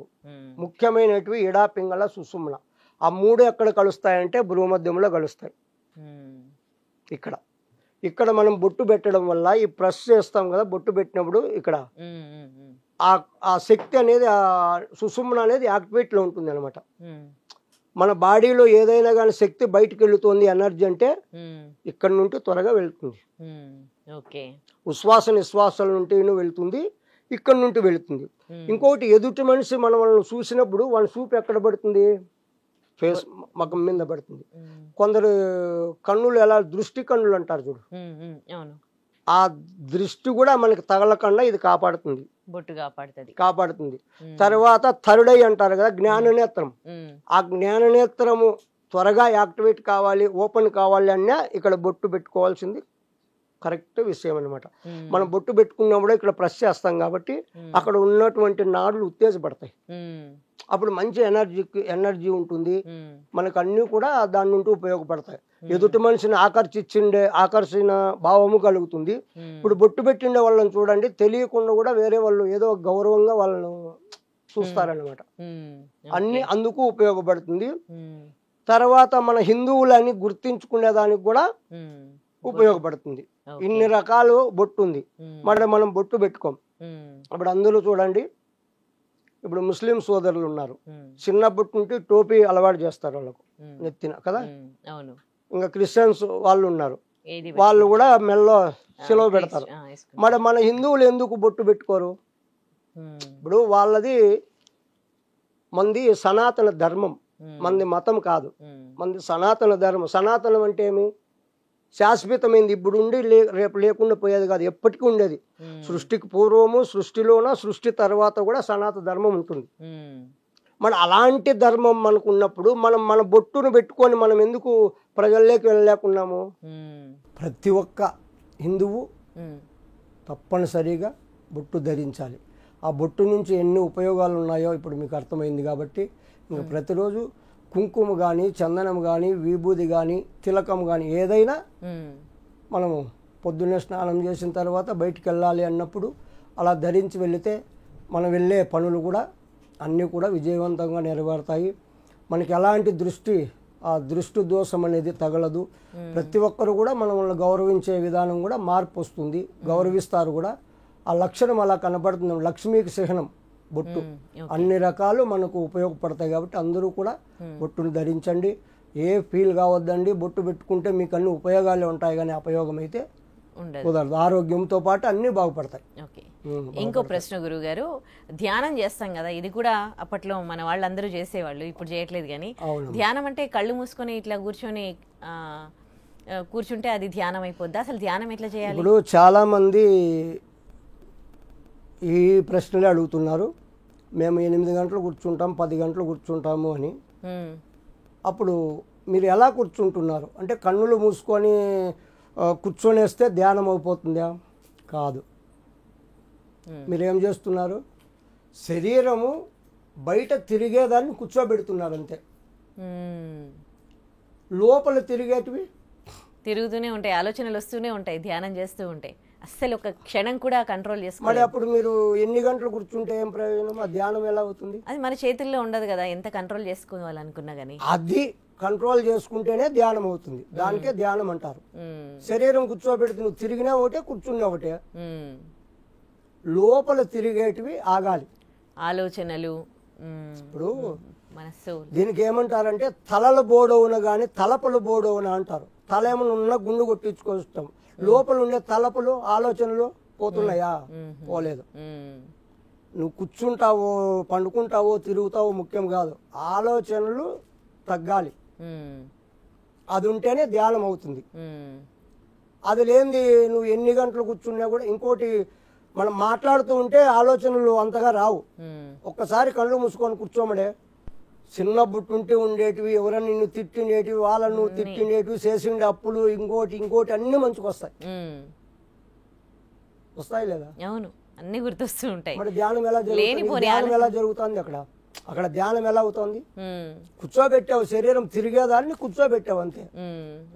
ముఖ్యమైనటివి ఇడా, పింగళ, సుషుమ్న. ఆ మూడు ఎక్కడ కలుస్తాయంటే భ్రూమధ్యంలో కలుస్తాయి. ఇక్కడ మనం బొట్టు పెట్టడం వల్ల, ఈ ప్రెస్ చేస్తాం కదా, బొట్టు పెట్టినప్పుడు ఇక్కడ ఆ శక్తి అనేది, ఆ సుషుమ్న అనేది యాక్టివేట్లో ఉంటుంది అనమాట. మన బాడీలో ఏదైనా కానీ శక్తి బయటికి వెళుతుంది, ఎనర్జీ అంటే ఇక్కడ నుండి త్వరగా వెళ్తుంది. ఉశ్వాస నిశ్వాసాల నుండి వెళ్తుంది, ఇక్కడ నుండి వెళుతుంది. ఇంకోటి, ఎదుటి మనిషి మనల్ని చూసినప్పుడు వాళ్ళ చూపు ఎక్కడ పడుతుంది? ఫేస్, మగం మీద పడుతుంది. కొందరు కన్నులు ఎలా దృష్టి కన్నులు అంటారు చూడు, ఆ దృష్టి కూడా మనకి తగలకుండా ఇది కాపాడుతుంది, కాపాడుతుంది. తర్వాత థర్డ్ ఐ అంటారు కదా, జ్ఞాననేత్రం. ఆ జ్ఞాననేత్రము త్వరగా యాక్టివేట్ కావాలి, ఓపెన్ కావాలి అన్నా ఇక్కడ బొట్టు పెట్టుకోవాల్సింది కరెక్ట్ విషయం అనమాట. మనం బొట్టు పెట్టుకున్నప్పుడు ఇక్కడ ప్రెస్ చేస్తాం కాబట్టి అక్కడ ఉన్నటువంటి నాడులు ఉత్తేజపడతాయి. అప్పుడు మంచి ఎనర్జీ ఉంటుంది, మనకు అన్ని కూడా దాని నుండి ఉపయోగపడతాయి. ఎదుటి మనిషిని ఆకర్షణ భావము కలుగుతుంది. ఇప్పుడు బొట్టు పెట్టిండే వాళ్ళని చూడండి, తెలియకుండా కూడా వేరే వాళ్ళు ఏదో గౌరవంగా వాళ్ళను చూస్తారనమాట. అన్ని అందుకు ఉపయోగపడుతుంది. తర్వాత మన హిందువులని గుర్తించుకునేదానికి కూడా ఉపయోగపడుతుంది. ఇన్ని రకాలు బొట్టు ఉంది, మరి మనం బొట్టు పెట్టుకోం. అప్పుడు అందులో చూడండి, ఇప్పుడు ముస్లిం సోదరులు ఉన్నారు, చిన్నప్పటి నుండి టోపీ అలవాటు చేస్తారు వాళ్ళకు నెత్తిన కదా. ఇంకా క్రిస్టియన్స్ వాళ్ళు ఉన్నారు, వాళ్ళు కూడా మెల్లో సెలవు పెడతారు. మరి మన హిందువులు ఎందుకు బొట్టు పెట్టుకోరు? ఇప్పుడు వాళ్ళది, మంది సనాతన ధర్మం, మంది మతం కాదు, మంది సనాతన ధర్మం. సనాతనం అంటే ఏమి? శాశ్వతమైంది, ఇప్పుడు ఉండి రేపు లేకుండా పోయేది కాదు, ఎప్పటికీ ఉండేది. సృష్టికి పూర్వము, సృష్టిలోన, సృష్టి తర్వాత కూడా సనాతన ధర్మం ఉంటుంది. మన అలాంటి ధర్మం మనకు ఉన్నప్పుడు మనం మన బొట్టును పెట్టుకొని మనం ఎందుకు ప్రజల్లోకి వెళ్ళలేకున్నాము? ప్రతి ఒక్క హిందువు తప్పనిసరిగా బొట్టు ధరించాలి. ఆ బొట్టు నుంచి ఎన్ని ఉపయోగాలు ఉన్నాయో ఇప్పుడు మీకు అర్థమైంది. కాబట్టి ఇంకా ప్రతిరోజు కుంకుమ కానీ, చందనం కానీ, విభూది కానీ, తిలకం కానీ ఏదైనా మనము పొద్దున్నే స్నానం చేసిన తర్వాత బయటికి వెళ్ళాలి అన్నప్పుడు అలా ధరించి వెళితే మనం వెళ్ళే పనులు కూడా అన్నీ కూడా విజయవంతంగా నెరవేరుతాయి. మనకి ఎలాంటి ఆ దృష్టి దోషం అనేది తగలదు. ప్రతి ఒక్కరు కూడా మనల్ని గౌరవించే విధానం కూడా మార్పు వస్తుంది, గౌరవిస్తారు కూడా. ఆ లక్షణం అలా కనపడుతుంది. లక్ష్మీకి చిహ్నం బొట్టు. అన్ని రకాలు మనకు ఉపయోగపడతాయి కాబట్టి అందరూ కూడా బొట్టును ధరించండి. ఏ ఫీల్ కావద్దండి. బొట్టు పెట్టుకుంటే మీకు అన్ని ఉపయోగాలే ఉంటాయి, కానీ అపయోగం అయితే కుదరదు. ఆరోగ్యంతో పాటు అన్ని బాగుపడతాయి. ఇంకో ప్రశ్న గురువు గారు, ధ్యానం చేస్తాం కదా, ఇది కూడా అప్పట్లో మన వాళ్ళందరూ చేసేవాళ్ళు, ఇప్పుడు చేయట్లేదు. కానీ ధ్యానం అంటే కళ్ళు మూసుకొని ఇట్లా కూర్చుంటే అది ధ్యానం అయిపోద్దా? అసలు ధ్యానం ఎట్లా చేయాలి? ఇప్పుడు చాలా మంది ఈ ప్రశ్నలే అడుగుతున్నారు. మేము 8 గంటలు కూర్చుంటాం, 10 గంటలు కూర్చుంటాము అని. అప్పుడు మీరు ఎలా కూర్చుంటున్నారు అంటే, కన్నులు మూసుకొని కూర్చొనేస్తే ధ్యానం అయిపోతుందా? కాదు. మీరేం చేస్తున్నారు? శరీరము బయట తిరిగేదాన్ని కూర్చోబెడుతున్నారు అంతే. లోపల తిరిగేటివి తిరుగుతూనే ఉంటాయి, ఆలోచనలు వస్తూనే ఉంటాయి ధ్యానం చేస్తూ ఉంటే. అస్సలు ఒక క్షణం కూడా కంట్రోల్ మరి చేసుకోవాలి. అప్పుడు మీరు ఎన్ని గంటలు కూర్చుంటే ఏం ప్రయోజనం? ఆ ధ్యానం ఎలా అవుతుంది? అది మన చేతుల్లో ఉండదు కదా, ఎంత కంట్రోల్ చేసుకోవాలనుకున్నా గానీ. అది కంట్రోల్ చేసుకుంటేనే ధ్యానం అవుతుంది. దానికే ధ్యానం అంటారు. శరీరం కూర్చోబెడితే నువ్వు తిరిగినా ఒకటే, కూర్చున్నా ఒకటే. లోపల తిరిగేటివి ఆగాలి. ఆలోచనలు, ఇప్పుడు మనస్సు. దీనికి ఏమంటారంటే తలల బోడవున గాని తలపలు బోడవున అంటారు. తల ఏమైనా ఉన్నా గుండు కొట్టించుకోవటం, లోపల ఉండే తలపులు ఆలోచనలు పోతున్నాయా? పోలేదు. నువ్వు కూర్చుంటావో పండుకుంటావో తిరుగుతావో ముఖ్యం కాదు, ఆలోచనలు తగ్గాలి. అది ఉంటేనే ధ్యానం అవుతుంది. అది లేనిది నువ్వు ఎన్ని గంటలు కూర్చున్నా కూడా. ఇంకోటి, మనం మాట్లాడుతూ ఉంటే ఆలోచనలు అంతగా రావు. ఒక్కసారి కళ్ళు మూసుకొని కూర్చోమడే, చిన్నప్పుట్టుంటే ఉండేటివి, ఎవరైనా నిన్ను తిట్టిండేటివి, వాళ్ళని నువ్వు తిట్టిండేటివి, చేసిండే అప్పులు, ఇంకోటి అన్ని మంచికి వస్తాయి. వస్తాయి లేదా? అవును, అన్ని గుర్తొస్తూ ఉంటాయి. మరి ధ్యానం ఎలా జరుగుతుంది? ధ్యానం ఎలా జరుగుతుంది? అక్కడ ధ్యానం ఎలా అవుతుంది? కూర్చోబెట్టావు, శరీరం తిరిగేదాన్ని కూర్చోబెట్టావు అంతే.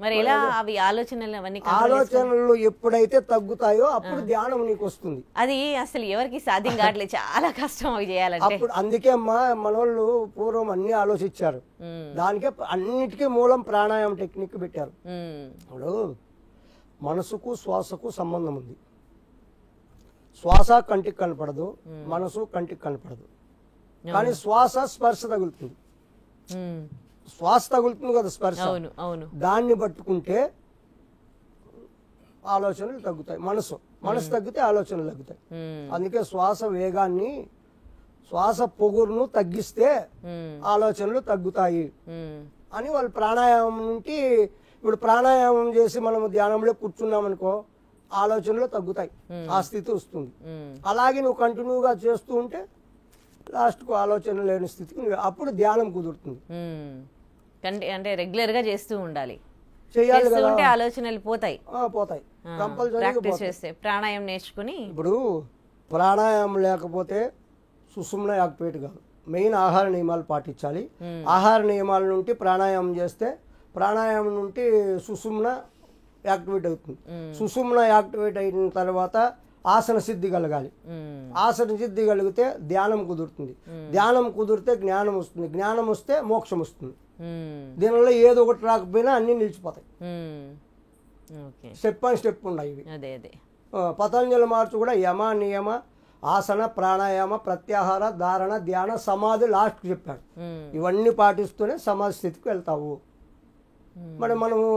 మరి ఎలా అవి ఆలోచనలు అవన్నీ ఆలోచనలు ఎప్పుడైతే తగ్గుతాయో అప్పుడు ధ్యానం నీకు వస్తుంది. అది అసలు ఎవరికి సాధ్యం కావట్లేదు, చాలా కష్టం అవి చేయాలంటే. అప్పుడు అందుకే అమ్మా మనోళ్ళు పూర్వం అన్ని ఆలోచించారు. దానికే అన్నిటికీ మూలం ప్రాణాయామం టెక్నిక్ పెట్టారు. ఇప్పుడు మనసుకు శ్వాసకు సంబంధం ఉంది. శ్వాస కంటికి కనపడదు, మనసు కంటికి కనపడదు. కానీ శ్వాస స్పర్శ తగులుతుంది. శ్వాస తగులుతుంది కదా, స్పర్శ. దాన్ని పట్టుకుంటే ఆలోచనలు తగ్గుతాయి. మనసు తగ్గితే ఆలోచనలు తగ్గుతాయి. అందుకే శ్వాస వేగాన్ని, శ్వాస పొగురును తగ్గిస్తే ఆలోచనలు తగ్గుతాయి అని వాళ్ళు ప్రాణాయామం నుండి. ఇప్పుడు ప్రాణాయామం చేసి మనం ధ్యానంలో కూర్చున్నాం అనుకో, ఆలోచనలు తగ్గుతాయి, ఆ స్థితి వస్తుంది. అలాగే నువ్వు కంటిన్యూగా చేస్తూ ఉంటే లాస్ట్కు ఆలోచన లేని స్థితికి అప్పుడు ధ్యానం కుదురుతుంది. అంటే రెగ్యులర్ గా చేస్తూ ఉండాలి, చేయాలి కదా. ఆలోచనలు పోతాయి. కంపల్సరీ చేస్తే ప్రాణాయామం నేర్చుకుని. ఇప్పుడు ప్రాణాయామం లేకపోతే సుషుమ్న యాక్టివేట్ కాదు. మెయిన్ ఆహార నియమాలు పాటించాలి. ఆహార నియమాల నుండి ప్రాణాయామం చేస్తే ప్రాణాయామం నుండి సుషుమ్న యాక్టివేట్ అవుతుంది. సుషుమ్న యాక్టివేట్ అయిన తర్వాత ఆసన సిద్ధి కలగాలి. ఆసన సిద్ధి కలిగితే ధ్యానం కుదురుతుంది. ధ్యానం కుదిరితే జ్ఞానం వస్తుంది. జ్ఞానం వస్తే మోక్షం వస్తుంది. దీనివల్ల ఏదో ఒకటి రాకపోయినా అన్ని నిలిచిపోతాయి. స్టెప్ బై స్టెప్ ఉన్నాయి ఇవి. పతంజలి మార్చు కూడా యమ, నియమ, ఆసన, ప్రాణాయామ, ప్రత్యాహార, ధారణ, ధ్యాన, సమాధి లాస్ట్కి చెప్పాడు. ఇవన్నీ పాటిస్తూనే సమాధి స్థితికి వెళ్తావు. మరి మనము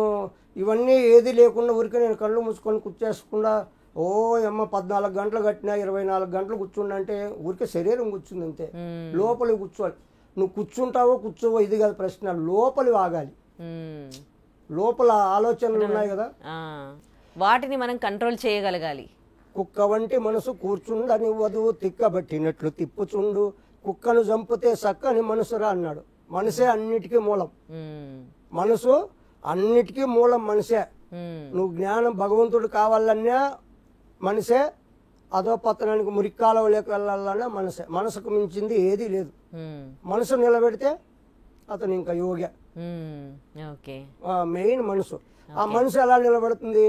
ఇవన్నీ ఏది లేకుండా ఊరికే నేను కళ్ళు మూసుకొని కూర్చేసుకుండా ఓ అమ్మ 14 గంటలు కట్టినా 24 గంటలు కూర్చుండంటే ఊరికే శరీరం కూర్చుంది అంతే. లోపలికి కూర్చోవాలి. నువ్వు కూర్చుంటావో కూర్చోవో ఇది కాదు ప్రశ్న, లోపలి ఆగాలి. లోపల ఆలోచనలు ఉన్నాయి కదా, వాటిని మనం కంట్రోల్ చేయగలగాలి. కుక్క వంటి మనసు కూర్చుండనివ్వదు, తిక్కబట్టినట్లు తిప్పుచుండు, కుక్కను చంపితే సక్కని మనసురా అన్నాడు. మనసే అన్నిటికీ మూలం. మనసు అన్నిటికీ మూలం మనసే. నువ్వు జ్ఞానం భగవంతుడు కావాలన్నా మనసే, అదో పతనానికి మురిక్కాలలోకి వెళ్ళాలన్నా మనసే. మనసుకు మించింది ఏదీ లేదు. మనసు నిలబెడితే అతను ఇంకా యోగి. మెయిన్ మనసు. ఆ మనసు ఎలా నిలబడుతుంది?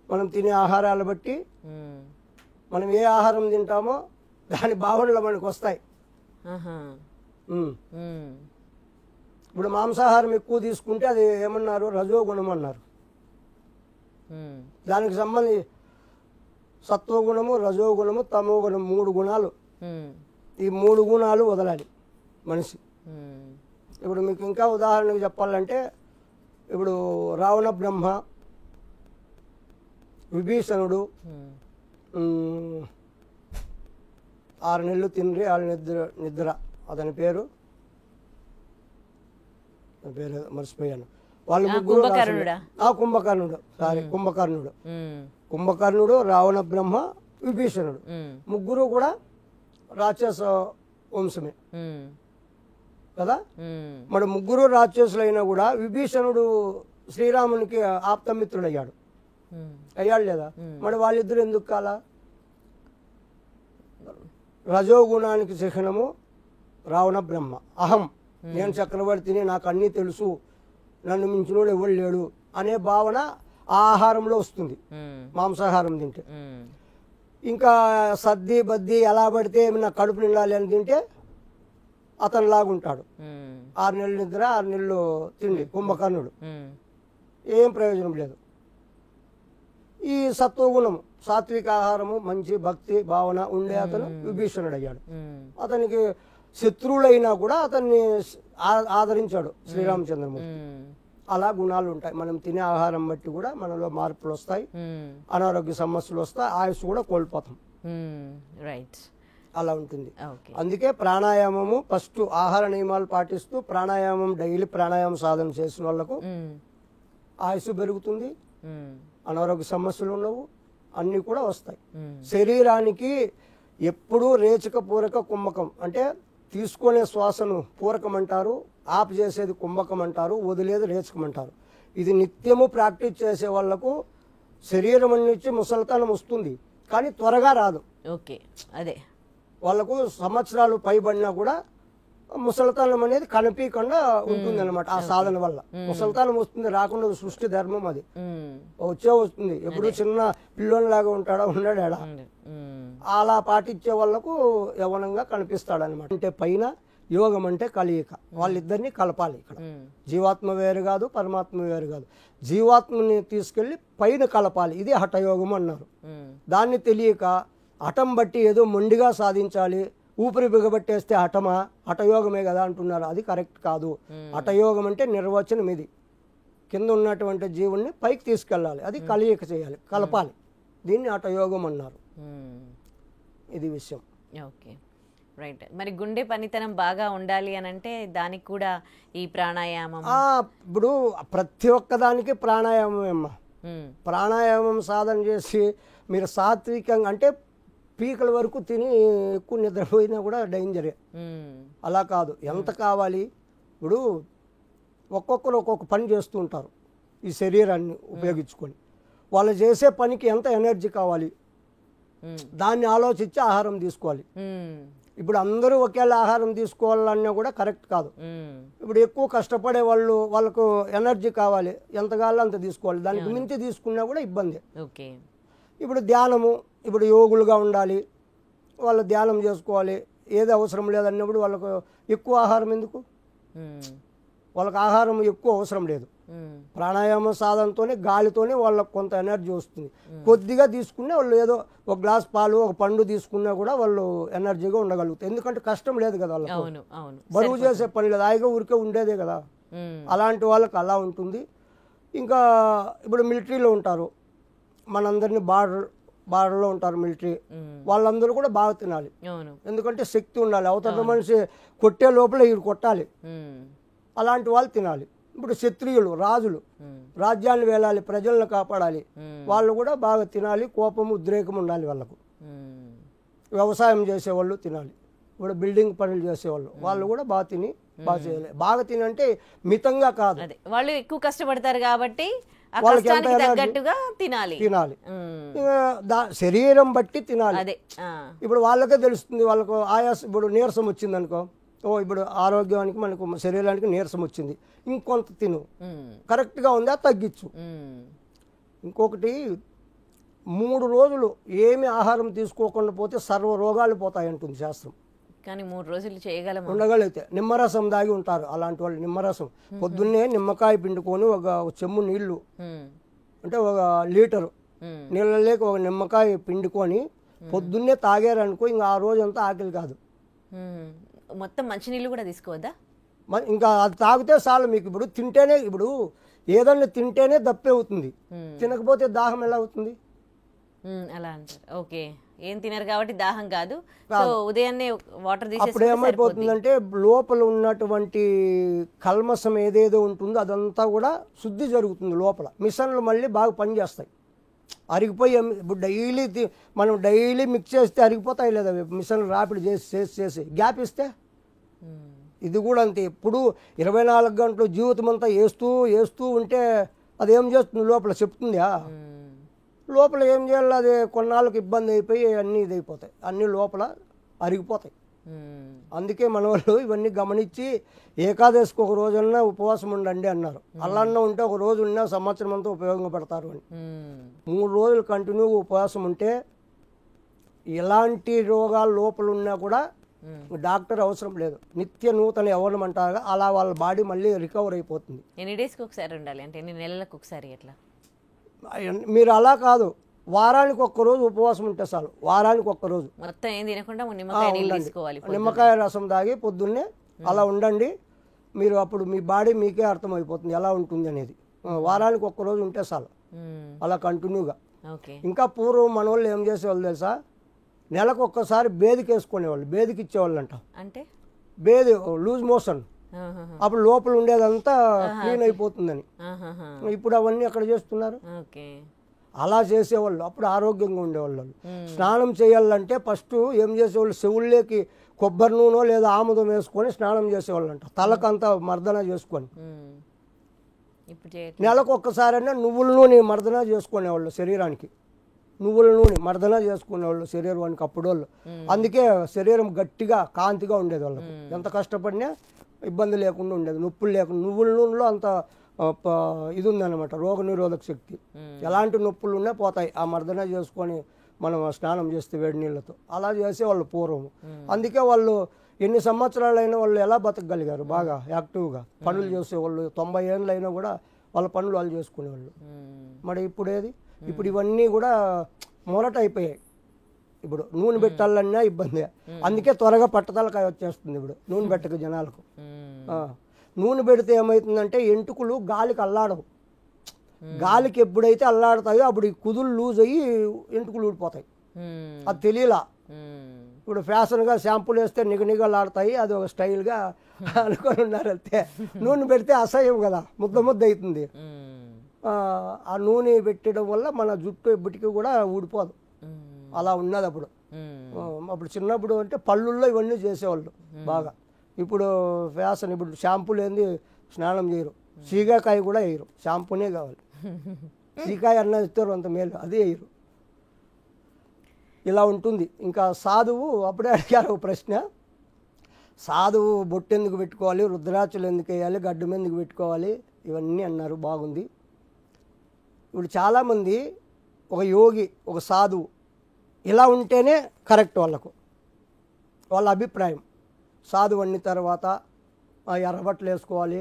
మనం తినే ఆహారాలు బట్టి, మనం ఏ ఆహారం తింటామో దాని భావనలు మనకు వస్తాయి. ఇప్పుడు మాంసాహారం ఎక్కువ తీసుకుంటే అది ఏమన్నారు? రజోగుణం అన్నారు. దానికి సంబంధించి సత్వగుణము, రజోగుణము, తమోగుణం 3 గుణాలు. ఈ 3 గుణాలు వదలాలి మనిషి. ఇప్పుడు మీకు ఇంకా ఉదాహరణకు చెప్పాలంటే, ఇప్పుడు రావణ బ్రహ్మ, విభీషణుడు 6 నెలలు తిండ్రి 6 నిద్ర అతని పేరు మర్చిపోయాను. వాళ్ళు ముగ్గురు కుంభకర్ణుడు, రావణ బ్రహ్మ, విభీషణుడు ముగ్గురు కూడా రాక్షస వంశమే కదా. మరి ముగ్గురు రాక్షసులైనా కూడా విభీషణుడు శ్రీరామునికి ఆప్తమిత్రుడు అయ్యాడు లేదా? మరి వాళ్ళిద్దరు ఎందుకు కాలా? రజోగుణానికి చిహ్నము రావణ బ్రహ్మ. అహం, నేను చక్రవర్తిని, నాకు అన్నీ తెలుసు, నన్ను మించినోడు ఎవరు లేడు అనే భావన ఆ ఆహారంలో వస్తుంది మాంసాహారం తింటే. ఇంకా సద్ది బద్ది ఎలా పడితే ఏమైనా కడుపు నిండాలి అని తింటే అతను లాగుంటాడు. 6 నెలలు నిద్ర 6 నెలలు తిండి, కుంభకర్ణుడు. ఏం ప్రయోజనం లేదు. ఈ సత్వగుణము సాత్విక ఆహారము మంచి భక్తి భావన ఉండే అతను విభీషణుడు అయ్యాడు. అతనికి శత్రువులైనా కూడా అతన్ని ఆదరించాడు శ్రీరామచంద్రమూర్తి. అలా గుణాలు ఉంటాయి. మనం తినే ఆహారం బట్టి కూడా మనలో మార్పులు వస్తాయి, అనారోగ్య సమస్యలు వస్తాయి, ఆయుష్ కూడా కోల్పోతాం. రైట్, అలా ఉంటుంది. అందుకే ప్రాణాయామము ఫస్ట్ ఆహార నియమాలు పాటిస్తూ ప్రాణాయామం డైలీ ప్రాణాయామం సాధన చేసిన వాళ్ళకు ఆయుష్ పెరుగుతుంది, అనారోగ్య సమస్యలు ఉండవు, అన్నీ కూడా వస్తాయి. శరీరానికి ఎప్పుడూ రేచక పూరక కుంభకం అంటే తీసుకునే శ్వాసను పూరకం అంటారు, ఆపు చేసేది కుంభకం అంటారు, వదిలేది రేచకం అంటారు. ఇది నిత్యము ప్రాక్టీస్ చేసే వాళ్లకు శరీరం నుంచి ముసలితనం వస్తుంది, కానీ త్వరగా రాదు. ఓకే, అదే వాళ్ళకు సంవత్సరాలు పైబడినా కూడా ముసలితనం అనేది కనిపించకుండా ఉంటుంది అనమాట. ఆ సాధన వల్ల ముసలితనం వస్తుంది, రాకుండా సృష్టి ధర్మం అది. వస్తుంది. ఎప్పుడు చిన్న పిల్లోనిలాగా ఉంటాడా ఉండడా, అలా పాటించే వాళ్ళకు యవనంగా కనిపిస్తాడు అనమాట. అంటే పైన యోగం అంటే కలియిక, వాళ్ళిద్దరిని కలపాలి. ఇక్కడ జీవాత్మ వేరు కాదు, పరమాత్మ వేరు కాదు. జీవాత్మని తీసుకెళ్లి పైన కలపాలి. ఇది హఠయోగం అన్నారు. దాన్ని తెలియక హఠం బట్టి ఏదో మొండిగా సాధించాలి, ఊపిరి బిగబట్టేస్తే హఠమా, హఠయోగమే కదా అంటున్నారు. అది కరెక్ట్ కాదు. హఠయోగం అంటే నిర్వచనం ఇది. కింద ఉన్నటువంటి జీవుల్ని పైకి తీసుకెళ్ళాలి, అది కలియక చేయాలి, కలపాలి. దీన్ని హఠయోగం అన్నారు. ఇది విషయం. Okay, right. మరి గుండె పనితనం బాగా ఉండాలి అని అంటే దానికి కూడా ఈ ప్రాణాయామం. ఇప్పుడు ప్రతి ఒక్కదానికి ప్రాణాయామం అమ్మా. ప్రాణాయామం సాధన చేసి మీరు సాత్వికంగా అంటే పీకల వరకు తిని ఎక్కువ నిద్రపోయినా కూడా డేంజరే. అలా కాదు, ఎంత కావాలి. ఇప్పుడు ఒక్కొక్కరు ఒక్కొక్క పని చేస్తూ ఉంటారు ఈ శరీరాన్ని ఉపయోగించుకొని. వాళ్ళు చేసే పనికి ఎంత ఎనర్జీ కావాలి దాన్ని ఆలోచించి ఆహారం తీసుకోవాలి. ఇప్పుడు అందరూ ఒకేలా ఆహారం తీసుకోవాలన్నా కూడా కరెక్ట్ కాదు. ఇప్పుడు ఎక్కువ కష్టపడే వాళ్ళు, వాళ్ళకు ఎనర్జీ కావాలి, ఎంత కావాలో అంత తీసుకోవాలి. దానికి మించి తీసుకున్నా కూడా ఇబ్బంది. ఇప్పుడు ధ్యానము, ఇప్పుడు యోగులుగా ఉండాలి, వాళ్ళు ధ్యానం చేసుకోవాలి, ఏది అవసరం లేదన్నప్పుడు వాళ్ళకు ఎక్కువ ఆహారం ఎందుకు, వాళ్ళకి ఆహారం ఎక్కువ అవసరం లేదు. ప్రాణాయామ సాధనతోనే గాలితోనే వాళ్ళకు కొంత ఎనర్జీ వస్తుంది. కొద్దిగా తీసుకునే వాళ్ళు ఏదో ఒక గ్లాస్ పాలు ఒక పండు తీసుకున్నా కూడా వాళ్ళు ఎనర్జీగా ఉండగలుగుతారు. ఎందుకంటే కష్టం లేదు కదా వాళ్ళకు, బరువు చేసే పని లేదు, హాయిగా ఊరికే ఉండేదే కదా. అలాంటి వాళ్ళకి అలా ఉంటుంది. ఇంకా ఇప్పుడు మిలిటరీలో ఉంటారు, మనందరినీ బార్డర్లో ఉంటారు మిలిటరీ, వాళ్ళందరూ కూడా బాగా తినాలి. ఎందుకంటే శక్తి ఉండాలి, అవతల మనిషి కొట్టే లోపల వీడు కొట్టాలి, అలాంటి వాళ్ళు తినాలి. ఇప్పుడు క్షత్రియులు, రాజులు రాజ్యాన్ని వేలాలి, ప్రజలను కాపాడాలి, వాళ్ళు కూడా బాగా తినాలి, కోపము ఉద్రేకం ఉండాలి వాళ్ళకు. వ్యవసాయం చేసేవాళ్ళు తినాలి, ఇప్పుడు బిల్డింగ్ పనులు చేసేవాళ్ళు వాళ్ళు కూడా బాగా తిని బాగా చేయాలి. బాగా తిని అంటే మితంగా కాదు, వాళ్ళు ఎక్కువ కష్టపడతారు కాబట్టి వాళ్ళకి ఎంత తగ్గట్టుగా తినాలి. శరీరం బట్టి తినాలి. ఇప్పుడు వాళ్ళకే తెలుస్తుంది, వాళ్ళకు ఆయాసం, ఇప్పుడు నీరసం వచ్చింది అనుకో, ఇప్పుడు ఆరోగ్యానికి మనకు శరీరానికి నీరసం వచ్చింది, ఇంకొంత తిను, కరెక్ట్గా ఉందా తగ్గించు. ఇంకొకటి 3 రోజులు ఏమి ఆహారం తీసుకోకుండా పోతే సర్వ రోగాలు పోతాయి అంటుంది శాస్త్రం. కానీ 3 రోజులు చేయగలం ఉండగలిగితే నిమ్మరసం దాగి ఉంటారు అలాంటి వాళ్ళు. నిమ్మరసం పొద్దున్నే నిమ్మకాయ పిండుకొని ఒక చెమ్ము నీళ్లు అంటే 1 లీటరు నీళ్ళలేక ఒక నిమ్మకాయ పిండుకొని పొద్దున్నే తాగారనుకో ఇంకా ఆ రోజంతా ఆకలి కాదు. మొత్తం మంచినీళ్ళు కూడా తీసుకోవద్దా? ఇంకా అది తాగితే చాలు మీకు. ఇప్పుడు తింటేనే, ఇప్పుడు ఏదన్నా తింటేనే దప్పే అవుతుంది, తినకపోతే దాహం ఎలా అవుతుంది? అలా అంటారు. ఓకే, ఏం తినరు కాబట్టి దాహం కాదు. సో ఉదయాన్నే వాటర్ తీసేస్తే అప్పుడు ఏమైపోతుందంటే లోపల ఉన్నటువంటి కల్మసం ఏదేదో ఉంటుందో అదంతా కూడా శుద్ధి జరుగుతుంది లోపల. మిషన్లు మళ్ళీ బాగా పనిచేస్తాయి. అరిగిపోయి ఇప్పుడు మనం డైలీ మిక్స్ చేస్తే అరిగిపోతాయి లేదా మిషన్లు రాపిడ్ చేసి గ్యాప్ ఇస్తే ఇది కూడా అంతే. ఎప్పుడు 24 గంటలు జీవితం అంతా వేస్తూ ఉంటే అదేం చేస్తుంది లోపల చెప్తుందా? లోపల ఏం చేయాలి, అది కొన్నాళ్ళకి ఇబ్బంది అయిపోయి అన్నీ ఇదైపోతాయి, అన్నీ లోపల అరిగిపోతాయి. అందుకే మన వాళ్ళు ఇవన్నీ గమనించి ఏకాదశికి ఒక రోజన్నా ఉపవాసం ఉండండి అన్నారు. అల్లన్న ఉంటే ఒక రోజు ఉన్నా సంవత్సరం అంతా ఉపయోగపడతారు అని. 3 రోజులు కంటిన్యూగా ఉపవాసం ఉంటే ఎలాంటి రోగాలు లోపల ఉన్నా కూడా డాక్టర్ అవసరం లేదు. నిత్య నూతన యవ్వనం అంటారు, అలా వాళ్ళ బాడీ మళ్ళీ రికవర్ అయిపోతుంది. ఎన్ని డేస్కి ఒకసారి ఉండాలి, అంటే ఎన్ని నెలలకు ఒకసారి ఎట్లా? మీరు అలా కాదు, వారానికి ఒక్కరోజు ఉపవాసం ఉంటే చాలు. వారానికి ఒక్కరోజు మొత్తం ఏం తినకుండా నిమ్మకాయ నీళ్ళు తీసుకోవాలి, నిమ్మకాయ రసం తాగి పొద్దున్నే అలా ఉండండి. మీరు అప్పుడు మీ బాడీ మీకే అర్థమైపోతుంది ఎలా ఉంటుంది అనేది. వారానికి ఒక్కరోజు ఉంటే చాలు అలా కంటిన్యూగా. ఇంకా పూర్వం మన వాళ్ళు ఏం చేసేవాళ్ళు తెలుసా, నెలకు ఒక్కసారి బేదికి వేసుకునేవాళ్ళు, బేదికి ఇచ్చేవాళ్ళు అంట. అంటే బేది లూజ్ మోషన్, అప్పుడు లోపల ఉండేదంతా క్లీన్ అయిపోతుందని. ఇప్పుడు అవన్నీ ఎక్కడ చేస్తున్నారు? అలా చేసేవాళ్ళు, అప్పుడు ఆరోగ్యంగా ఉండేవాళ్ళు. స్నానం చేయాలంటే ఫస్ట్ ఏం చేసేవాళ్ళు, చెవుల్లోకి కొబ్బరి నూనె లేదా ఆముదం వేసుకొని స్నానం చేసేవాళ్ళు అంట, తలకంతా మర్దన చేసుకొని. నెలకు ఒక్కసారైనా నువ్వుల నూనె మర్దన చేసుకునేవాళ్ళు శరీరానికి, నువ్వుల నూనె మర్దన చేసుకునేవాళ్ళు శరీరానికి అప్పుడు వాళ్ళు. అందుకే శరీరం గట్టిగా కాంతిగా ఉండేది వాళ్ళకు. ఎంత కష్టపడినా ఇబ్బంది లేకుండా ఉండేది, నొప్పులు లేకుండా. నువ్వుల నూనెలో అంత ఇది ఉందన్నమాట, రోగ నిరోధక శక్తి. ఎలాంటి నొప్పులు ఉన్నా పోతాయి ఆ మర్దన చేసుకొని మనం స్నానం చేస్తే వేడి నీళ్ళతో. అలా చేసేవాళ్ళు పూర్వం. అందుకే వాళ్ళు ఎన్ని సంవత్సరాలైనా వాళ్ళు ఎలా బతకగలిగారు, బాగా యాక్టివ్గా పనులు చేసేవాళ్ళు. 90 ఏళ్ళు అయినా కూడా వాళ్ళ పనులు వాళ్ళు చేసుకునేవాళ్ళు. మరి ఇప్పుడు ఏది, ఇప్పుడు ఇవన్నీ కూడా మొరట అయిపోయాయి. ఇప్పుడు నూనె పెట్టాలన్నా ఇబ్బంది. అందుకే త్వరగా పట్టతలకాయ వచ్చేస్తుంది ఇప్పుడు నూనె పెట్టక జనాలకు. నూనె పెడితే ఏమవుతుందంటే ఎంటుకలు గాలికి అల్లాడవు. గాలికి ఎప్పుడైతే అల్లాడతాయో అప్పుడు ఈ కుదులు లూజ్ అయ్యి ఎంటుకలు ఊడిపోతాయి. అది తెలియలా. ఇప్పుడు ఫ్యాషన్గా షాంపూలు వేస్తే నిగనిగలాడతాయి, అది ఒక స్టైల్గా అనుకొని ఉన్నారు అంతే. నూనె పెడితే అసహ్యం కదా, ముద్ద ముద్ద అవుతుంది. ఆ నూనె పెట్టడం వల్ల మన జుట్టు ఎప్పటికీ కూడా ఊడిపోదు. అలా ఉన్నది అప్పుడు. అప్పుడు చిన్నప్పుడు అంటే పళ్ళుల్లో ఇవన్నీ చేసేవాళ్ళు బాగా. ఇప్పుడు ఫ్యాషన్, ఇప్పుడు షాంపూలు ఏంది స్నానం చేయరు, సీగాకాయ కూడా వేయరు, షాంపూనే కావాలి. సీకాయ అన్న ఇస్తారు అంత మేలు, అదే వేయరు. ఇలా ఉంటుంది. ఇంకా సాధువు అప్పుడే అడిగారు ఒక ప్రశ్న, సాధువు బొట్టు ఎందుకు పెట్టుకోవాలి, రుద్రాక్షలు ఎందుకు వేయాలి, గడ్డం ఎందుకు పెట్టుకోవాలి, ఇవన్నీ అన్నారు. బాగుంది. ఇప్పుడు చాలామంది ఒక యోగి, ఒక సాధువు ఇలా ఉంటేనే కరెక్ట్ వాళ్ళకు, వాళ్ళ అభిప్రాయం. సాధువు అన్న తర్వాత ఎర్రబట్టలు వేసుకోవాలి,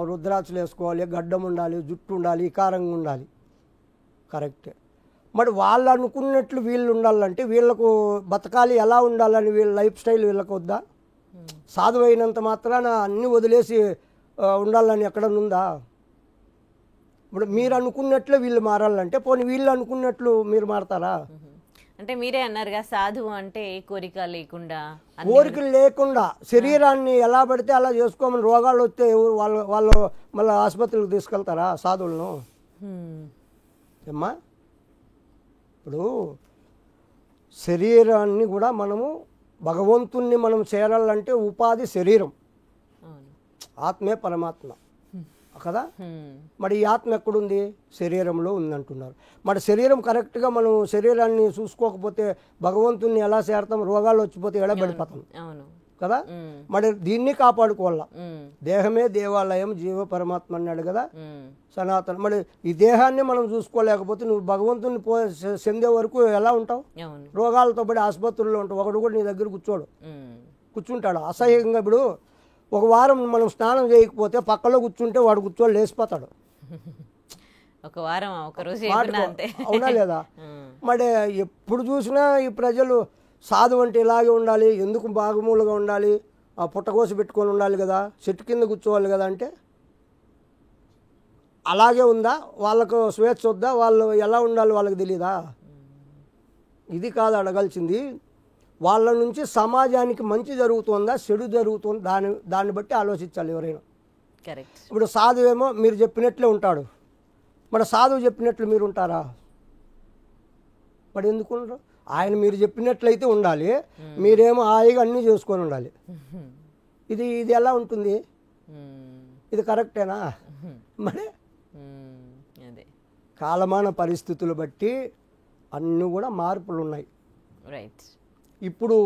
రుద్రాక్షలు వేసుకోవాలి, గడ్డం ఉండాలి, జుట్టు ఉండాలి, వికారంగా ఉండాలి, కరెక్టే. మరి వాళ్ళు అనుకున్నట్లు వీళ్ళు ఉండాలంటే వీళ్ళకు బతకాలి, ఎలా ఉండాలని వీళ్ళ లైఫ్ స్టైల్ వీళ్ళకు వద్దా? సాధువు అయినంత మాత్రాన అన్నీ వదిలేసి ఉండాలని ఎక్కడనుందా? ఇప్పుడు మీరు అనుకున్నట్లే వీళ్ళు మారాలంటే పోనీ వీళ్ళు అనుకున్నట్లు మీరు మారతారా? అంటే మీరే అన్నారుగా సాధువు అంటే కోరిక లేకుండా, కోరికలు లేకుండా శరీరాన్ని ఎలా పడితే అలా చేసుకోమని. రోగాలు వస్తే వాళ్ళు మళ్ళీ ఆసుపత్రికి తీసుకెళ్తారా సాధువులను? ఏమ్మా, ఇప్పుడు శరీరాన్ని కూడా మనము భగవంతుణ్ణి మనం చేరాలంటే ఉపాధి శరీరం, ఆత్మే పరమాత్మ కదా. మరి ఈ ఆత్మ ఎక్కడుంది? శరీరంలో ఉందంటున్నారు. మరి శరీరం కరెక్ట్గా మనం శరీరాన్ని చూసుకోకపోతే భగవంతుణ్ణి ఎలా చేరతాం? రోగాలు వచ్చిపోతే ఎడబడిపోతాం కదా. మరి దీన్ని కాపాడుకోవాల. దేహమే దేవాలయం, జీవ పరమాత్మ అన్నాడు కదా సనాతన. మరి ఈ దేహాన్ని మనం చూసుకోలేకపోతే నువ్వు భగవంతుని చెందే వరకు ఎలా ఉంటావు? రోగాలతో పడి ఆసుపత్రుల్లో ఉంటావు. ఒకడు కూడా నీ దగ్గర కూర్చుంటాడు అసహ్యంగా. ఇప్పుడు ఒక వారం మనం స్నానం చేయకపోతే పక్కలో కూర్చుంటే వాడు కూర్చోని లేచిపోతాడు. ఒక వారం, ఒక రోజు అవునా లేదా? మరి ఎప్పుడు చూసినా ఈ ప్రజలు సాధువు అంటే ఇలాగే ఉండాలి, ఎందుకు బాగుమూలుగా ఉండాలి, ఆ పుట్టకోసి పెట్టుకొని ఉండాలి కదా, చెట్టు కింద కూర్చోవాలి కదా అంటే అలాగే ఉందా? వాళ్ళకు స్వేచ్ఛ వద్దా? వాళ్ళు ఎలా ఉండాలి వాళ్ళకి తెలీదా? ఇది కాదు అడగాల్సింది. వాళ్ళ నుంచి సమాజానికి మంచి జరుగుతుందా, చెడు జరుగుతుందా, దాన్ని బట్టి ఆలోచించాలి ఎవరైనా. ఇప్పుడు సాధువేమో మీరు చెప్పినట్లే ఉంటాడు, మరి సాధువు చెప్పినట్లు మీరు ఉంటారా? మరి ఎందుకు ఉండరు? ఆయన మీరు చెప్పినట్లయితే ఉండాలి, మీరేమో హాయిగా అన్నీ చేసుకొని ఉండాలి. ఇది ఎలా ఉంటుంది? ఇది కరెక్టేనా? మరి కాలమాన పరిస్థితులు బట్టి అన్నీ కూడా మార్పులు ఉన్నాయి. ఇప్పుడు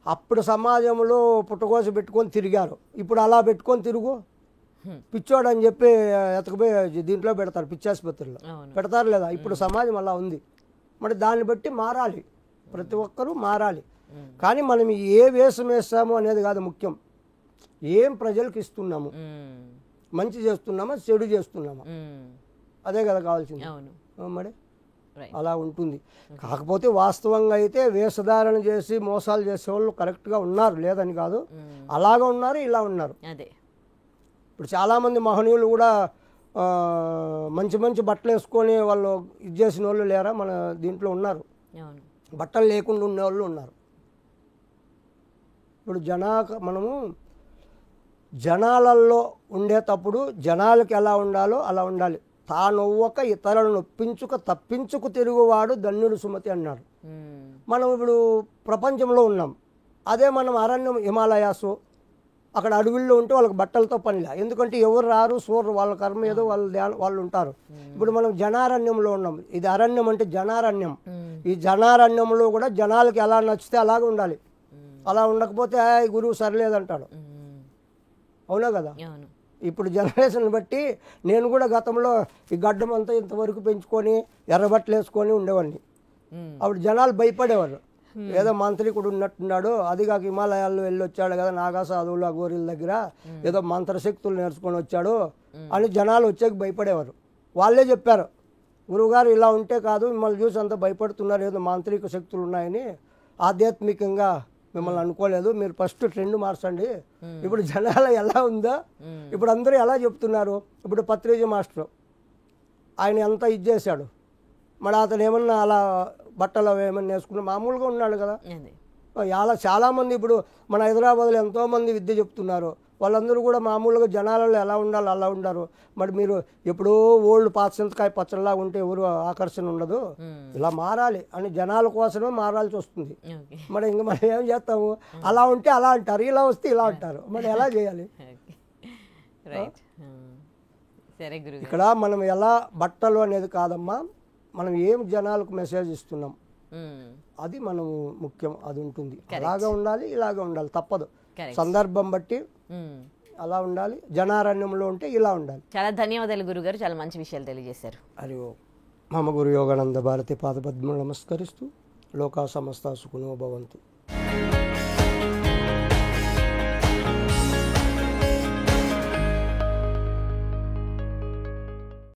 అప్పుడు సమాజంలో పుట్టకోసి పెట్టుకొని తిరిగారు, ఇప్పుడు అలా పెట్టుకొని తిరుగు పిచ్చోడు అని చెప్పి ఎతకపోయి దీంట్లో పెడతారు, పిచ్చాసుపత్రిలో పెడతారు లేదా? ఇప్పుడు సమాజం అలా ఉంది. మరి దాన్ని బట్టి మారాలి, ప్రతి ఒక్కరూ మారాలి. కానీ మనం ఏ వేషం వేస్తాము అనేది కాదు ముఖ్యం, ఏం ప్రజలకు ఇస్తున్నాము, మంచి చేస్తున్నామా చెడు చేస్తున్నామా, అదే కదా కావాల్సింది. మరి అలా ఉంటుంది. కాకపోతే వాస్తవంగా అయితే వేషధారణ చేసి మోసాలు చేసే వాళ్ళు కరెక్ట్గా ఉన్నారు, లేదని కాదు, అలాగా ఉన్నారు, ఇలా ఉన్నారు. ఇప్పుడు చాలామంది మహనీయులు కూడా మంచి మంచి బట్టలు వేసుకొని వాళ్ళు ఇది చేసిన వాళ్ళు లేరా? మన దీంట్లో ఉన్నారు, బట్టలు లేకుండా ఉండేవాళ్ళు ఉన్నారు. ఇప్పుడు మనము జనాలలో ఉండేటప్పుడు జనాలకు ఎలా ఉండాలో అలా ఉండాలి. తానొవ్వక ఇతరులను నొప్పించుక తప్పించుకు తిరుగువాడు ధన్యుడు సుమతి అన్నాడు. మనం ఇప్పుడు ప్రపంచంలో ఉన్నాం, అదే మనం అరణ్యం హిమాలయాసు అక్కడ అడవుల్లో ఉంటే వాళ్ళకి బట్టలతో పనిలే, ఎందుకంటే ఎవరు రారు చూడరు, వాళ్ళ కర్మ ఏదో వాళ్ళు ఉంటారు. ఇప్పుడు మనం జనారణ్యంలో ఉన్నాం, ఇది అరణ్యం అంటే జనారణ్యం. ఈ జనారణ్యంలో కూడా జనాలకి ఎలా నచ్చితే అలాగే ఉండాలి, అలా ఉండకపోతే గురువు సరిలేదంటాడు. అవునా కదా? ఇప్పుడు జనరేషన్ బట్టి నేను కూడా గతంలో ఈ గడ్డం అంతా ఇంతవరకు పెంచుకొని ఎర్రబట్టలు వేసుకొని ఉండేవాడిని. అప్పుడు జనాలు భయపడేవారు, ఏదో మంత్రికుడు ఉన్నట్టున్నాడు, అది కాక హిమాలయాల్లో వెళ్ళి వచ్చాడు కదా నాగా సాధువులు అఘోరీల దగ్గర ఏదో మంత్రశక్తులు నేర్చుకొని వచ్చాడు అని జనాలు వచ్చాక భయపడేవారు. వాళ్ళే చెప్పారు, గురువుగారు ఇలా ఉంటే కాదు, మిమ్మల్ని చూసి అంతా భయపడుతున్నారు, ఏదో మాంత్రిక శక్తులు ఉన్నాయని, ఆధ్యాత్మికంగా మిమ్మల్ని అనుకోలేదు, మీరు ఫస్ట్ ట్రెండ్ మార్చండి. ఇప్పుడు జనాలు ఎలా ఉందో ఇప్పుడు అందరూ ఎలా చెప్తున్నారు. ఇప్పుడు పత్రిజీ మాస్టర్ ఆయన ఎంత ఇది చేశాడు, మరి అతను ఏమన్నా అలా బట్టలు ఏమన్నా వేసుకున్నా మామూలుగా ఉన్నాడు కదా. అలా చాలామంది ఇప్పుడు మన హైదరాబాద్లో ఎంతోమంది విద్య చెప్తున్నారు, వాళ్ళందరూ కూడా మామూలుగా జనాలలో ఎలా ఉండాలో అలా ఉండరు. మరి మీరు ఎప్పుడో ఓల్డ్ పాతసింతకాయ పచ్చడిలాగా ఉంటే ఎవరు ఆకర్షణ ఉండదు, ఇలా మారాలి అని జనాల కోసమే మారాల్సి వస్తుంది. మరి ఇంక మనం ఏం చేస్తాము, అలా ఉంటే అలా అంటారు, ఇలా వస్తే ఇలా అంటారు, మరి ఎలా చేయాలి? ఇక్కడ మనం ఎలా బట్టలు అనేది కాదమ్మా, మనం ఏం జనాలకు మెసేజ్ ఇస్తున్నాం అది మనం ముఖ్యం, అది ఉంటుంది. అలాగా ఉండాలి, ఇలాగా ఉండాలి, తప్పదు, సందర్భం బట్టి అలా ఉండాలి. జనారణ్యంలో ఉంటే ఇలా ఉండాలి. చాలా ధన్యవాదాలు గురుగారు, చాలా మంచి విషయాలు తెలియజేశారు. హరి ఓం. మమ గురు యోగానంద భారతి పాదపద్మం నమస్కరిస్తూ లోకా సమస్త సుఖినో భవంతు.